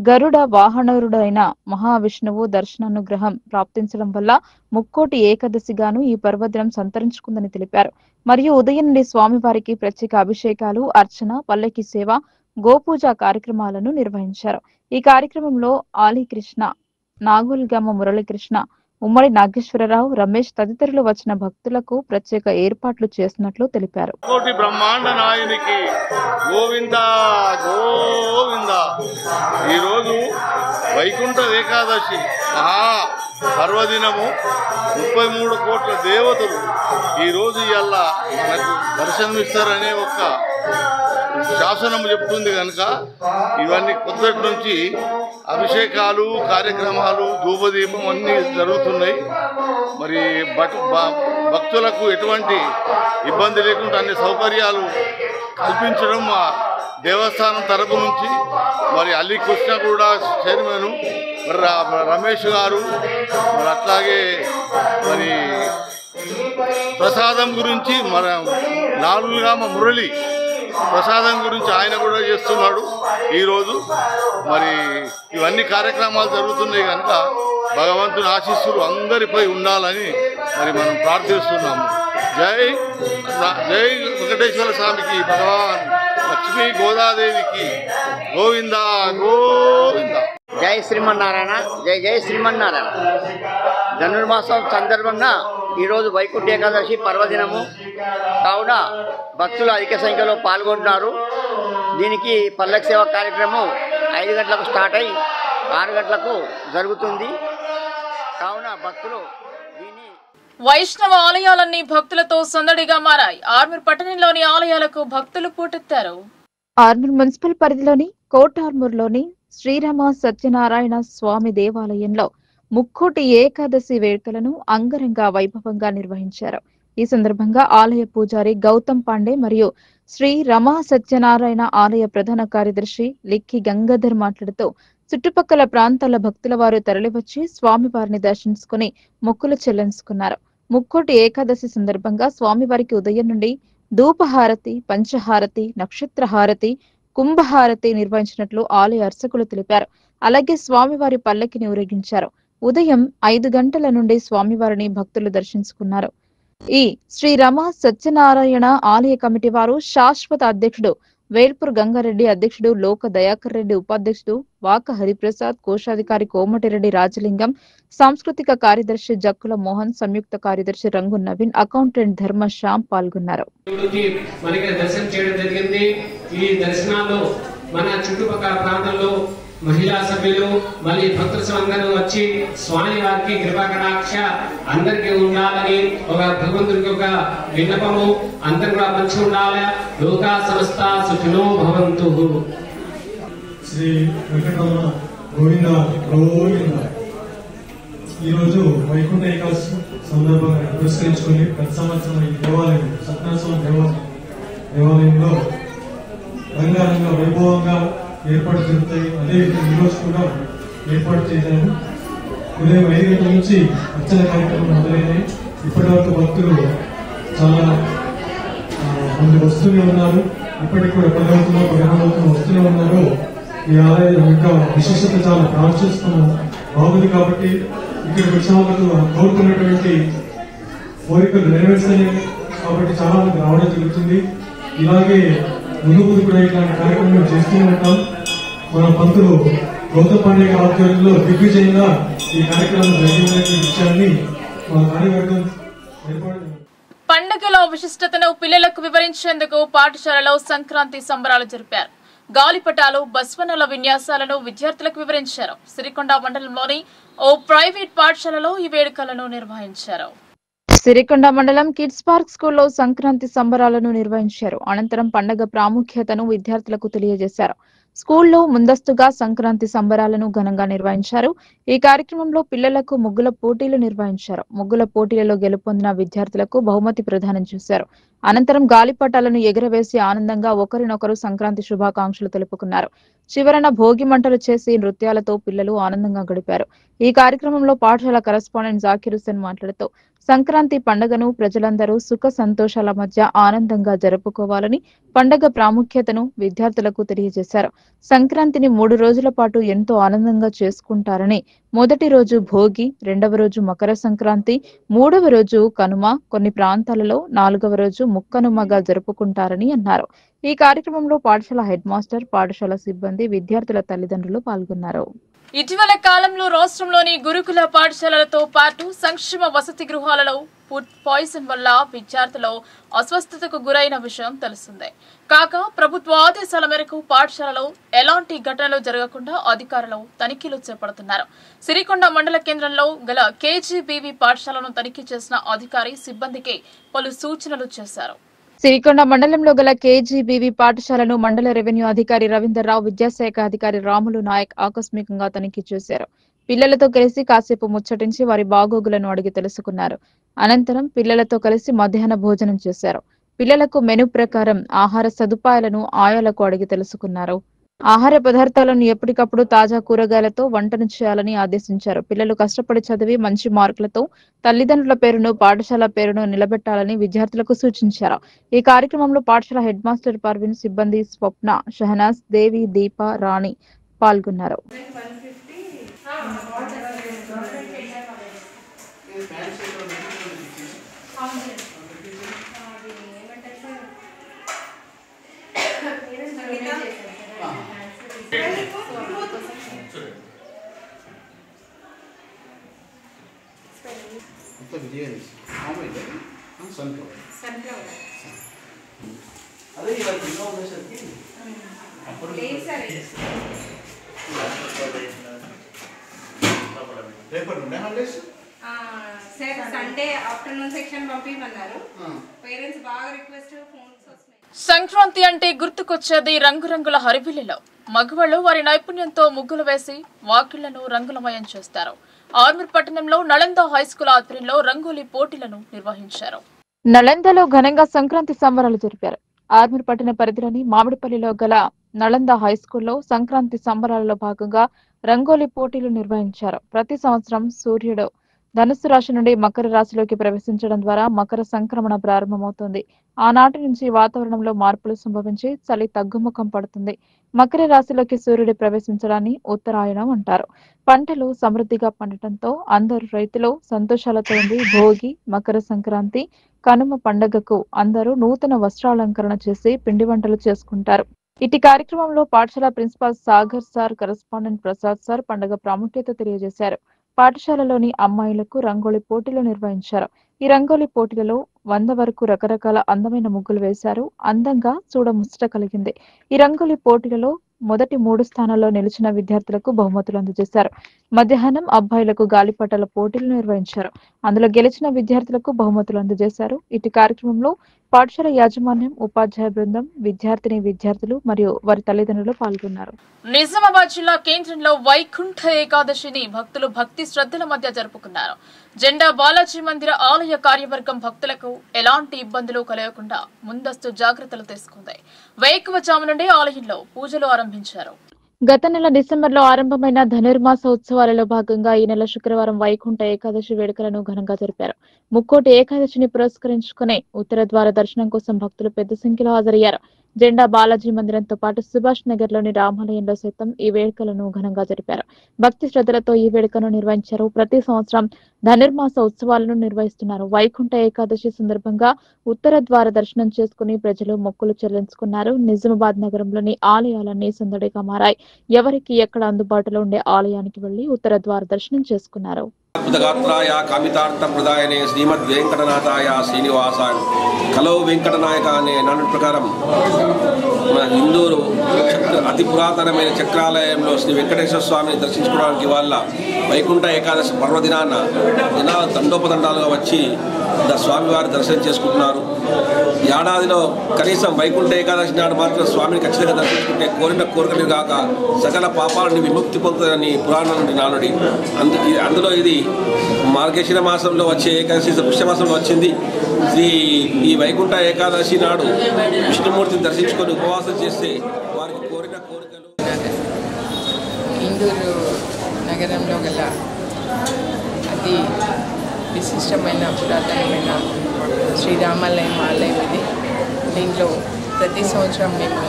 గరుడ వాహనరుడైన మహావిష్ణువు దర్శనానుగ్రహం ప్రాప్తించడం వల్ల ముక్కోటి ఏకాదశిగాను ఈ పర్వదినం సంతరించుకుందని తెలిపారు. మరియు ఉదయం నుండి స్వామివారికి ప్రత్యేక అభిషేకాలు, అర్చన, పల్లకి సేవ, గోపూజ కార్యక్రమాలను నిర్వహించారు. ఈ కార్యక్రమంలో ఆలీకృష్ణ, నాగుల్గామ మురళీకృష్ణ, ఉమ్మడి నాగేశ్వరరావు, రమేష్ తదితరులు వచ్చిన భక్తులకు ప్రత్యేక ఏర్పాట్లు చేసినట్లు తెలిపారు. కోటి బ్రహ్మాండ నాయనికి గోవింద గోవింద. ఈరోజు వైకుంఠ ఏకాదశి మహా పర్వదినము. 33 కోట్ల దేవతలు ఈరోజు ఇవాళ మనకు దర్శనమిస్తారనే ఒక శాసనం చెప్తుంది కనుక ఇవన్నీ కొత్తటి నుంచి అభిషేకాలు, కార్యక్రమాలు, ధూపదీపం అన్నీ జరుగుతున్నాయి. మరి భక్తులకు ఎటువంటి ఇబ్బంది లేకుండా అన్ని సౌకర్యాలు కల్పించడం మా దేవస్థానం తరపు నుంచి. మరి అలీకృష్ణ కూడా చైర్మన్, రమేష్ గారు, మరి అట్లాగే మరి ప్రసాదం గురించి మన నాలుగుగామ మురళి ప్రసాదం గురించి ఆయన కూడా చేస్తున్నాడు ఈరోజు. మరి ఇవన్నీ కార్యక్రమాలు జరుగుతున్నాయి కనుక భగవంతుని ఆశీస్సులు అందరిపై ఉండాలని మరి మనం ప్రార్థిస్తున్నాము. జై జై వెంకటేశ్వర స్వామికి, భగవాన్ లక్ష్మీ గోదాదేవికి గోవింద గోవింద. జై శ్రీమన్నారాయణ, జై జై శ్రీమన్నారాయణ. ధనుర్మాసం సందర్భంగా ఈరోజు వైకుంఠ ఏకాదశి పర్వదినము కావున భక్తులు అధిక సంఖ్యలో పాల్గొంటున్నారు. దీనికి పల్లకి సేవ కార్యక్రమం 5 గంటలకు స్టార్ట్ అయ్యి 6 గంటలకు జరుగుతుంది. కావున భక్తులు వైష్ణవ ఆలయాలన్నీ భక్తులతో సందడిగా మారాయి. ఆర్మూర్ పట్టణంలోని ఆలయాలకు భక్తులు పోటెత్తారు. ఆర్మూర్ మున్సిపల్ పరిధిలోని కోటార్మూర్లోని శ్రీరామ సత్యనారాయణ స్వామి దేవాలయంలో ముక్కోటి ఏకాదశి వేడుకలను అంగరంగ వైభవంగా నిర్వహించారు. ఈ సందర్భంగా ఆలయ పూజారి గౌతమ్ పాండే మరియు శ్రీ రమా సత్యనారాయణ ఆలయ ప్రధాన కార్యదర్శి లిక్కి గంగాధర్ మాట్లాడుతూ చుట్టుపక్కల ప్రాంతాల భక్తుల వారు తరలివచ్చి స్వామివారిని దర్శించుకుని మొక్కులు చెల్లించుకున్నారు. ముక్కోటి ఏకాదశి సందర్భంగా స్వామివారికి ఉదయం నుండి ధూపహారతి, పంచహారతి, నక్షత్రహారతి, కుంభహారతి నిర్వహించినట్లు ఆలయ అర్చకులు తెలిపారు. అలాగే స్వామివారి పల్లకిని ఊరేగించారు. ఉదయం 5 గంటల నుండి స్వామివారిని భక్తులు దర్శించుకున్నారు. ఈ శ్రీ రమ సత్యనారాయణ ఆలయ కమిటీ వారు శాశ్వత అధ్యక్షుడు వేల్పూర్ గంగారెడ్డి, అధ్యక్షుడు లోక దయాకర్ రెడ్డి, ఉపాధ్యక్షుడు వాక హరిప్రసాద్, కోశాధికారి కోమటిరెడ్డి రాజలింగం, సాంస్కృతిక కార్యదర్శి జక్కుల మోహన్, సంయుక్త కార్యదర్శి రంగు నవీన్, అకౌంటెంట్ ధర్మ శ్యామ్ పాల్గొన్నారు. మనకి దర్శనం చేయడం జరిగింది. ఈ దర్శనాల్లో మన చుట్టుపక్కల ప్రాంతంలో మహిళా సభ్యులు మళ్ళీ భక్తులు అందరూ వచ్చి స్వామి వారికి కృపాకటాక్ష అందరికీ ఉండాలని ఒక భగవంతుడికి ఒక విన్నపము. అందరు కూడా మంచి ఉండాలి. లోకా సమస్త సుఖినో భవంతు. శ్రీ వెంకటరమణ గోవింద గోవింద. ఈరోజు వైకుంఠ ఏకాదశి సందర్భంగా పురస్కరించుకుని ప్రతి సంవత్సరం ఈ దేవాలయం సత్యనారాయణ దేవాలయంలో రంగారంగ వైభవంగా ఏర్పాటు జరుగుతాయి. అదేవిధంగా ఈరోజు కూడా ఏర్పాటు చేశాము. ఉదయం 5 గంటల నుంచి అర్చన కార్యక్రమం మొదలైనాయి. ఇప్పటి వరకు భక్తులు చాలా మంది వస్తూనే ఉన్నారు. ఇప్పటికి కూడా 10 వస్తూనే ఉన్నారు. ఈ ఆలయం యొక్క విశిష్టత చాలా ప్రాముఖ్యత బాగుంది కాబట్టి ఇక్కడికి వచ్చిన వాళ్ళకు కోరుకున్నటువంటి కోరికలు నెరవేర్చలేము కాబట్టి చాలా మంది రావడం జరుగుతుంది. ఇలాగే ముందు కూడా ఇట్లాంటి కార్యక్రమం చేస్తూనే ఉంటాం. మన పంతులు గౌతమ్ పాండే ఆధ్వర్యంలో దిగ్విజయంగా ఈ కార్యక్రమం జరిగిన విషయాన్ని మన కార్యవర్గం ఏర్పాటు. పండుగలో విశిష్టతను పిల్లలకు వివరించేందుకు పాఠశాలలో సంక్రాంతి సంబరాలు జరిపారు. గాలిపటాలు, బస్వనల విన్యాసాలను విద్యార్థులకు వివరించారు. సిరికొండ మండలంలోని ఓ ప్రైవేట్ పాఠశాలలో ఈ వేడుకలను నిర్వహించారు. సిరికొండ మండలం కిడ్స్ పార్క్ స్కూల్లో సంక్రాంతి సంబరాలను నిర్వహించారు. అనంతరం పండుగ ప్రాముఖ్యతను విద్యార్థులకు తెలియజేశారు. స్కూల్లో ముందస్తుగా సంక్రాంతి సంబరాలను ఘనంగా నిర్వహించారు. ఈ కార్యక్రమంలో పిల్లలకు ముగ్గుల పోటీలు నిర్వహించారు. ముగ్గుల పోటీలలో గెలుపొందిన విద్యార్థులకు బహుమతి ప్రదానం చేశారు. అనంతరం గాలిపటాలను ఎగురవేసి ఆనందంగా ఒకరినొకరు సంక్రాంతి శుభాకాంక్షలు తెలుపుకున్నారు. చివరన భోగి మంటలు చేసి నృత్యాలతో పిల్లలు ఆనందంగా గడిపారు. ఈ కార్యక్రమంలో పాఠశాల కరెస్పాండెంట్ జాకిర్ హుస్సేన్ మాట్లాడుతూ సంక్రాంతి పండుగను ప్రజలందరూ సుఖ సంతోషాల మధ్య ఆనందంగా జరుపుకోవాలని పండుగ ప్రాముఖ్యతను విద్యార్థులకు తెలియజేశారు. సంక్రాంతిని 3 రోజుల పాటు ఎంతో ఆనందంగా చేసుకుంటారని, మొదటి రోజు భోగి, రెండవ రోజు మకర సంక్రాంతి, మూడవ రోజు కనుమ, కొన్ని ప్రాంతాలలో 4వ రోజు ముక్కనుమగా జరుపుకుంటారని అన్నారు. ఈ కార్యక్రమంలో పాఠశాల హెడ్ మాస్టర్, పాఠశాల సిబ్బంది, విద్యార్థుల తల్లిదండ్రులు పాల్గొన్నారు. ఇటీవల కాలంలో రాష్ట్రంలోని గురుకుల పాఠశాలలతో పాటు సంక్షేమ వసతి గృహాలలో ఫుడ్ పాయిజన్ వల్ల విద్యార్థులు అస్వస్థతకు గురైన విషయం తెలిసిందే. కాగా ప్రభుత్వ ఆదేశాల మేరకు పాఠశాలలో ఎలాంటి ఘటనలు జరగకుండా అధికారులు తనిఖీలు చేపడుతున్నారు. సిరికొండ మండల కేంద్రంలో గల కేజీబీవీ పాఠశాలను తనిఖీ చేసిన అధికారి సిబ్బందికి పలు సూచనలు చేశారు. సిరికొండ మండలంలో గల కేజీబీవీ పాఠశాలను మండల రెవెన్యూ అధికారి రవీందర్రావు, విద్యాశాఖ అధికారి రాములు నాయక్ ఆకస్మికంగా తనిఖీ చేశారు. పిల్లలతో కలిసి కాసేపు ముచ్చటించి వారి బాగోగులను అడిగి తెలుసుకున్నారు. అనంతరం పిల్లలతో కలిసి మధ్యాహ్న భోజనం చేశారు. పిల్లలకు మెనూ ప్రకారం ఆహార సదుపాయాలను ఆయాలకు అడిగి తెలుసుకున్నారు. ఆహార పదార్థాలను ఎప్పటికప్పుడు తాజా కూరగాయలతో వంటను చేయాలని ఆదేశించారు. పిల్లలు కష్టపడి చదివి మంచి మార్కులతో తల్లిదండ్రుల పేరును, పాఠశాల పేరును నిలబెట్టాలని విద్యార్థులకు సూచించారు. ఈ కార్యక్రమంలో పాఠశాల హెడ్ మాస్టర్ పర్వీన్, సిబ్బంది స్వప్న, షహనాజ్, దేవి, దీప, రాణి పాల్గొన్నారు. అదే ఇవాళ జిల్లా ఉండేసరికి అప్పుడు రేపటి ఉండే holidays sir Sunday afternoon section పంపించమన్నారు. పేరెంట్స్ బాగా రిక్వెస్ట్ ఫోన్స్ వస్తున్నాయి. సంక్రాంతి అంటే గుర్తుకొచ్చేది రంగురంగుల హరివిల్లులో. మగవాళ్లు వారి నైపుణ్యంతో ముగ్గులు వేసి వాకిళ్లను రంగులమయం చేస్తారు. ఆర్మూర్ పట్టణంలో నలంద హైస్కూల్ ఆధ్వర్యంలో రంగోలీ పోటీలను నిర్వహించారు. నలందలో ఘనంగా సంక్రాంతి సంబరాలు జరిపారు. ఆర్మూర్ పట్టణ పరిధిలోని మామిడిపల్లిలో గల నలంద హైస్కూల్లో సంక్రాంతి సంబరాలలో భాగంగా రంగోలీ పోటీలు నిర్వహించారు. ప్రతి సంవత్సరం సూర్యుడు ధనుస్సు రాశి నుండి మకర రాశిలోకి ప్రవేశించడం ద్వారా మకర సంక్రమణ ప్రారంభమవుతుంది. ఆనాటి నుంచి వాతావరణంలో మార్పులు సంభవించి చలి తగ్గుముఖం పడుతుంది. మకర రాశిలోకి సూర్యుడు ప్రవేశించడాన్ని ఉత్తరాయణం అంటారు. పంటలు సమృద్ధిగా పండటంతో అందరూ రైతులు సంతోషాలతో ఉండి భోగి, మకర సంక్రాంతి, కనుమ పండుగకు అందరూ నూతన వస్త్రాలంకరణ చేసి పిండి వంటలు చేసుకుంటారు. ఇటు కార్యక్రమంలో పాఠశాల principal Sagar sir, correspondent Prasad sir పండుగ ప్రాముఖ్యత తెలియజేశారు. పాఠశాలలోని అమ్మాయిలకు రంగోలీ పోటీలు నిర్వహించారు. ఈ రంగోలీ పోటీలలో 100 వరకు రకరకాల అందమైన ముగ్గులు వేశారు. అందంగా చూడముచ్చట కలిగింది. ఈ రంగోలీ పోటీలలో మొదటి 3 స్థానాల్లో నిలిచిన విద్యార్థులకు బహుమతులు అందజేశారు. మధ్యాహ్నం అబ్బాయిలకు గాలిపటాల పోటీలు నిర్వహించారు. అందులో గెలిచిన విద్యార్థులకు బహుమతులు అందజేశారు. ఇటు కార్యక్రమంలో పాఠశాల యాజమాన్యం, ఉపాధ్యాయ బృందం, విద్యార్థులు మరియు వారి తల్లిదండ్రులు పాల్గొన్నారు. నిజామాబాద్ జిల్లా కేంద్రంలో వైకుంఠ ఏకాదశిని భక్తులు భక్తి శ్రద్ధల మధ్య జరుపుకున్నారు. జెండా బాలాజీ మందిర ఆలయ కార్యవర్గం భక్తులకు ఎలాంటి ఇబ్బందులు కలగకుండా ముందస్తు జాగ్రత్తలు తీసుకుంది. వేకువజాము నుండి ఆలయంలో పూజలు ఆరంభించారు. గత నెల డిసెంబర్లో ఆరంభమైన ధనుర్మాస ఉత్సవాలలో భాగంగా ఈ నెల శుక్రవారం వైకుంఠ ఏకాదశి వేడుకలను ఘనంగా జరిపారు. ముక్కోటి ఏకాదశిని పురస్కరించుకునే ఉత్తర ద్వార దర్శనం కోసం భక్తులు పెద్ద సంఖ్యలో హాజరయ్యారు. జెండా బాలాజీ మందిరంతో పాటు సుభాష్ నగర్ లోని రామాలయంలో సైతం ఈ వేడుకలను ఘనంగా జరిపారు. భక్తి శ్రద్ధలతో ఈ వేడుకను నిర్వహించారు. ప్రతి సంవత్సరం ధనుర్మాస ఉత్సవాలను నిర్వహిస్తున్నారు. వైకుంఠ ఏకాదశి సందర్భంగా ఉత్తర ద్వార దర్శనం చేసుకుని ప్రజలు మొక్కులు చెల్లించుకున్నారు. నిజామాబాద్ నగరంలోని ఆలయాలన్నీ సందడిగా మారాయి. ఎవరికి ఎక్కడ అందుబాటులో ఉండే ఆలయానికి వెళ్లి ఉత్తర ద్వార దర్శనం చేసుకున్నారు. అద్భుతగాత్రాయ కామితార్థ ప్రదాయనే శ్రీమద్ వెంకటనాథాయ శ్రీనివాసాయ కలో వెంకటనాయక అనే నానుడి ప్రకారం మన హిందూలు అతి పురాతనమైన చక్రాలయంలో శ్రీ వెంకటేశ్వర స్వామిని దర్శించుకోవడానికి వాళ్ళ వైకుంఠ ఏకాదశి పర్వదినాన జనాలు తండోపతండాలుగా వచ్చి స్వామివారి దర్శనం చేసుకుంటున్నారు. ఏడాదిలో కనీసం వైకుంఠ ఏకాదశి నాడు మాత్రం స్వామిని ఖచ్చితంగా దర్శించుకుంటే కోరిన కోరికలు కాక సకల పాపాలని విముక్తి పొందుతుందని పురాణం నుండి నానుడి. అందులో ఇది మార్గశిర మాసంలో వచ్చే ఏకాదశి పుష్యమాసంలో వచ్చింది. ఈ వైకుంఠ ఏకాదశి నాడు విష్ణుమూర్తిని దర్శించుకొని ఉపవాసం చేస్తే వారికి కోరిన కోరికలు. ఇందూరు నగరంలో గల అతి విశిష్టమైన పురాతనమైన శ్రీరామాలయం ఆలయం ఇది. దీంట్లో ప్రతి సంవత్సరం మేము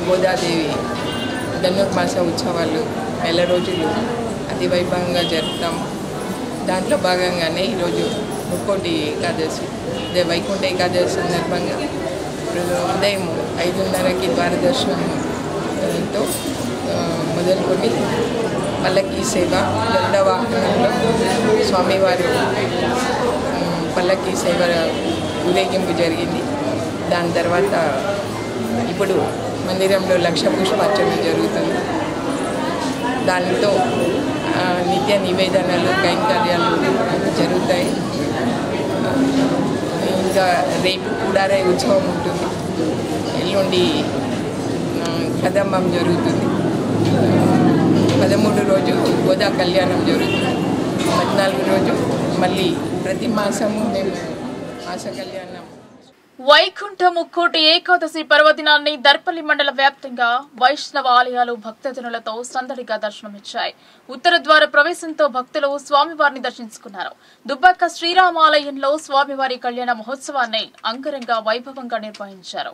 గోదాదేవి ధనుర్మాస ఉత్సవాలు నెల రోజులు అతి వైభవంగా జరుపుతాము. దాంట్లో భాగంగానే ఈరోజు ముక్కోటి ఏకాదశి, వైకుంఠ ఏకాదశి సందర్భంగా ఉదయం 5:30కి ద్వారదర్శనంతో మొదలుకొని పల్లకీ సేవ, గరుడ వాహనంలో స్వామివారు పల్లకీ సేవ ఊరేగింపు జరిగింది. దాని తర్వాత ఇప్పుడు మందిరంలో 1,00,000 పుష్పార్చన జరుగుతుంది. దానితో నిత్య నివేదనలు కైంకర్యాలు జరుగుతాయి. ఇంకా రేపు కూడారాయి ఉత్సవం ఉంటుంది. ఎల్లుండి కదంబం జరుగుతుంది. 13 రోజు గోదా కళ్యాణం జరుగుతుంది. 14 రోజు మళ్ళీ ప్రతి మాసము మేము మాస కళ్యాణం. వైకుంఠ ముక్కోటి ఏకాదశి పర్వదినాన్ని దర్పల్లి మండల వ్యాప్తంగా వైష్ణవ ఆలయాలు భక్తజనులతో సందడిగా దర్శనమిచ్చాయి. ఉత్తర ద్వార ప్రవేశంతో భక్తులు స్వామివారిని దర్శించుకున్నారు. దుబ్బాక శ్రీరామాలయంలో స్వామివారి కళ్యాణ మహోత్సవాన్ని అంగరంగ వైభవంగా నిర్వహించారు.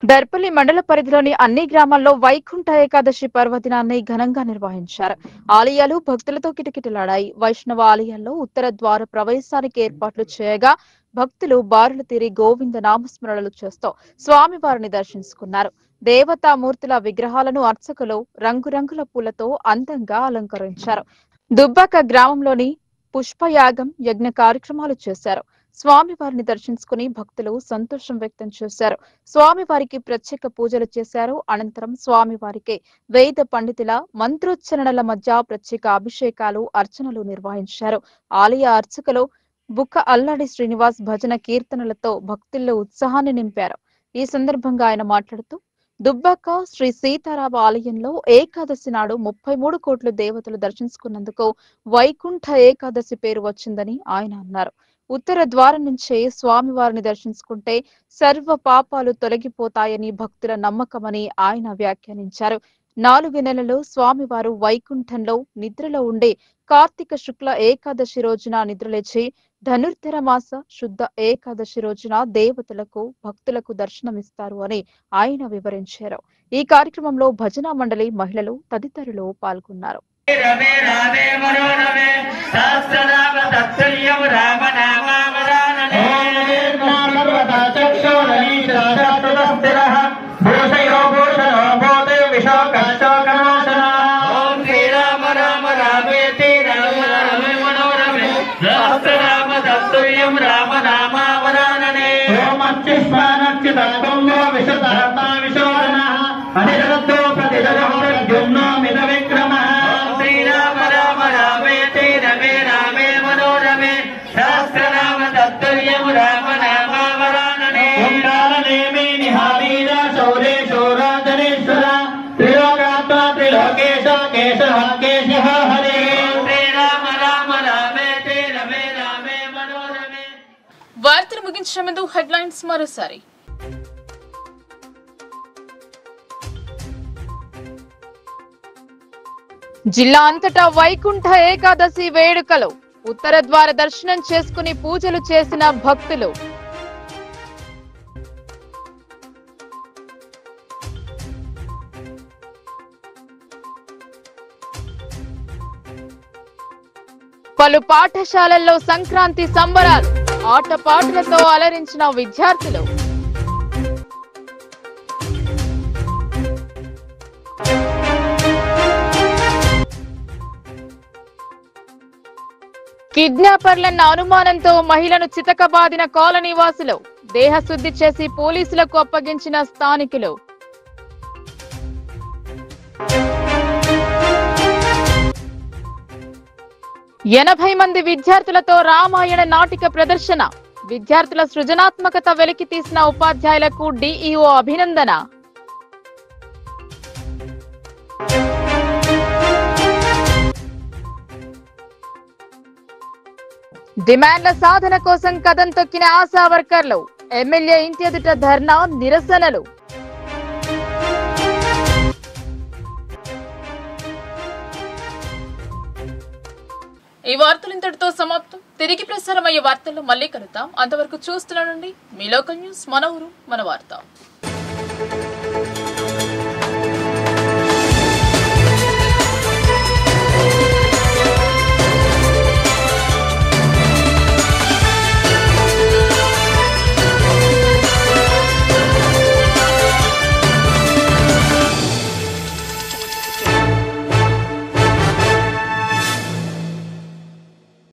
దర్పల్లి మండల పరిధిలోని అన్ని గ్రామాల్లో వైకుంఠ ఏకాదశి పర్వదినాన్ని ఘనంగా నిర్వహించారు. ఆలయాలు భక్తులతో కిటకిటలాడాయి. వైష్ణవ ఆలయాల్లో ఉత్తర ద్వార ప్రవేశానికి ఏర్పాట్లు చేయగా భక్తులు బారులు తీరి గోవింద నామస్మరణలు చేస్తూ స్వామివారిని దర్శించుకున్నారు. దేవతామూర్తుల విగ్రహాలను అర్చకులు రంగురంగుల పూలతో అందంగా అలంకరించారు. దుబ్బాక గ్రామంలోని పుష్పయాగం యజ్ఞ కార్యక్రమాలు చేశారు. స్వామివారిని దర్శించుకుని భక్తులు సంతోషం వ్యక్తం చేశారు. స్వామివారికి ప్రత్యేక పూజలు చేశారు. అనంతరం స్వామివారికి వేద పండితుల మంత్రోచ్చరణల మధ్య ప్రత్యేక అభిషేకాలు, అర్చనలు నిర్వహించారు. ఆలయ అర్చకులు బుక్క అల్లాడి శ్రీనివాస్ భజన కీర్తనలతో భక్తుల్లో ఉత్సాహాన్ని నింపారు. ఈ సందర్భంగా ఆయన మాట్లాడుతూ దుబ్బాక శ్రీ సీతారామ ఆలయంలో ఏకాదశి నాడు 33 కోట్ల దేవతలు దర్శించుకున్నందుకు వైకుంఠ ఏకాదశి పేరు వచ్చిందని ఆయన అన్నారు. ఉత్తర ద్వారం నుంచే స్వామివారిని దర్శించుకుంటే సర్వ పాపాలు తొలగిపోతాయని భక్తుల నమ్మకమని ఆయన వ్యాఖ్యానించారు. 4 నెలలు స్వామివారు వైకుంఠంలో నిద్రలో ఉండే కార్తీక శుక్ల ఏకాదశి రోజున నిద్రలేచి ధనుర్ధర మాస శుద్ధ ఏకాదశి రోజున దేవతలకు భక్తులకు దర్శనమిస్తారు అని ఆయన వివరించారు. ఈ కార్యక్రమంలో భజన మండలి మహిళలు తదితరులు పాల్గొన్నారు. వార్తలు ముగించే ముందు హెడ్లైన్స్ మరోసారి. జిల్లా అంతటా వైకుంఠ ఏకాదశి వేడుకలు, ఉత్తర ద్వార దర్శనం చేసుకుని పూజలు చేసిన భక్తులు. పలు పాఠశాలల్లో సంక్రాంతి సంబరాలు, ఆటపాటలతో అలరించిన విద్యార్థులు. కిడ్నాపర్లన్న అనుమానంతో మహిళను చితకబాదిన కాలనీ వాసులు, దేహశుద్ధి చేసి పోలీసులకు అప్పగించిన స్థానికులు. ఎనభై మంది విద్యార్థులతో రామాయణ నాటిక ప్రదర్శన, విద్యార్థుల సృజనాత్మకత వెలికి తీసిన ఉపాధ్యాయులకు డిఈఓ అభినందన. డిమాండ్ల సాధన కోసం కదం తొక్కిన ఆశా వర్కర్లు, ఎమ్మెల్యే ఇంటి ఎదుట ధర్నా, నిరసనలు. ఈ వార్తలు ఇంతటితో సమాప్తం. తిరిగి ప్రసారమయ్యే వార్తల్లో మళ్ళీ కలుద్దాం. అంతవరకు చూస్తున్నానండి మీ లోకల్ న్యూస్, మన ఊరు మన వార్త.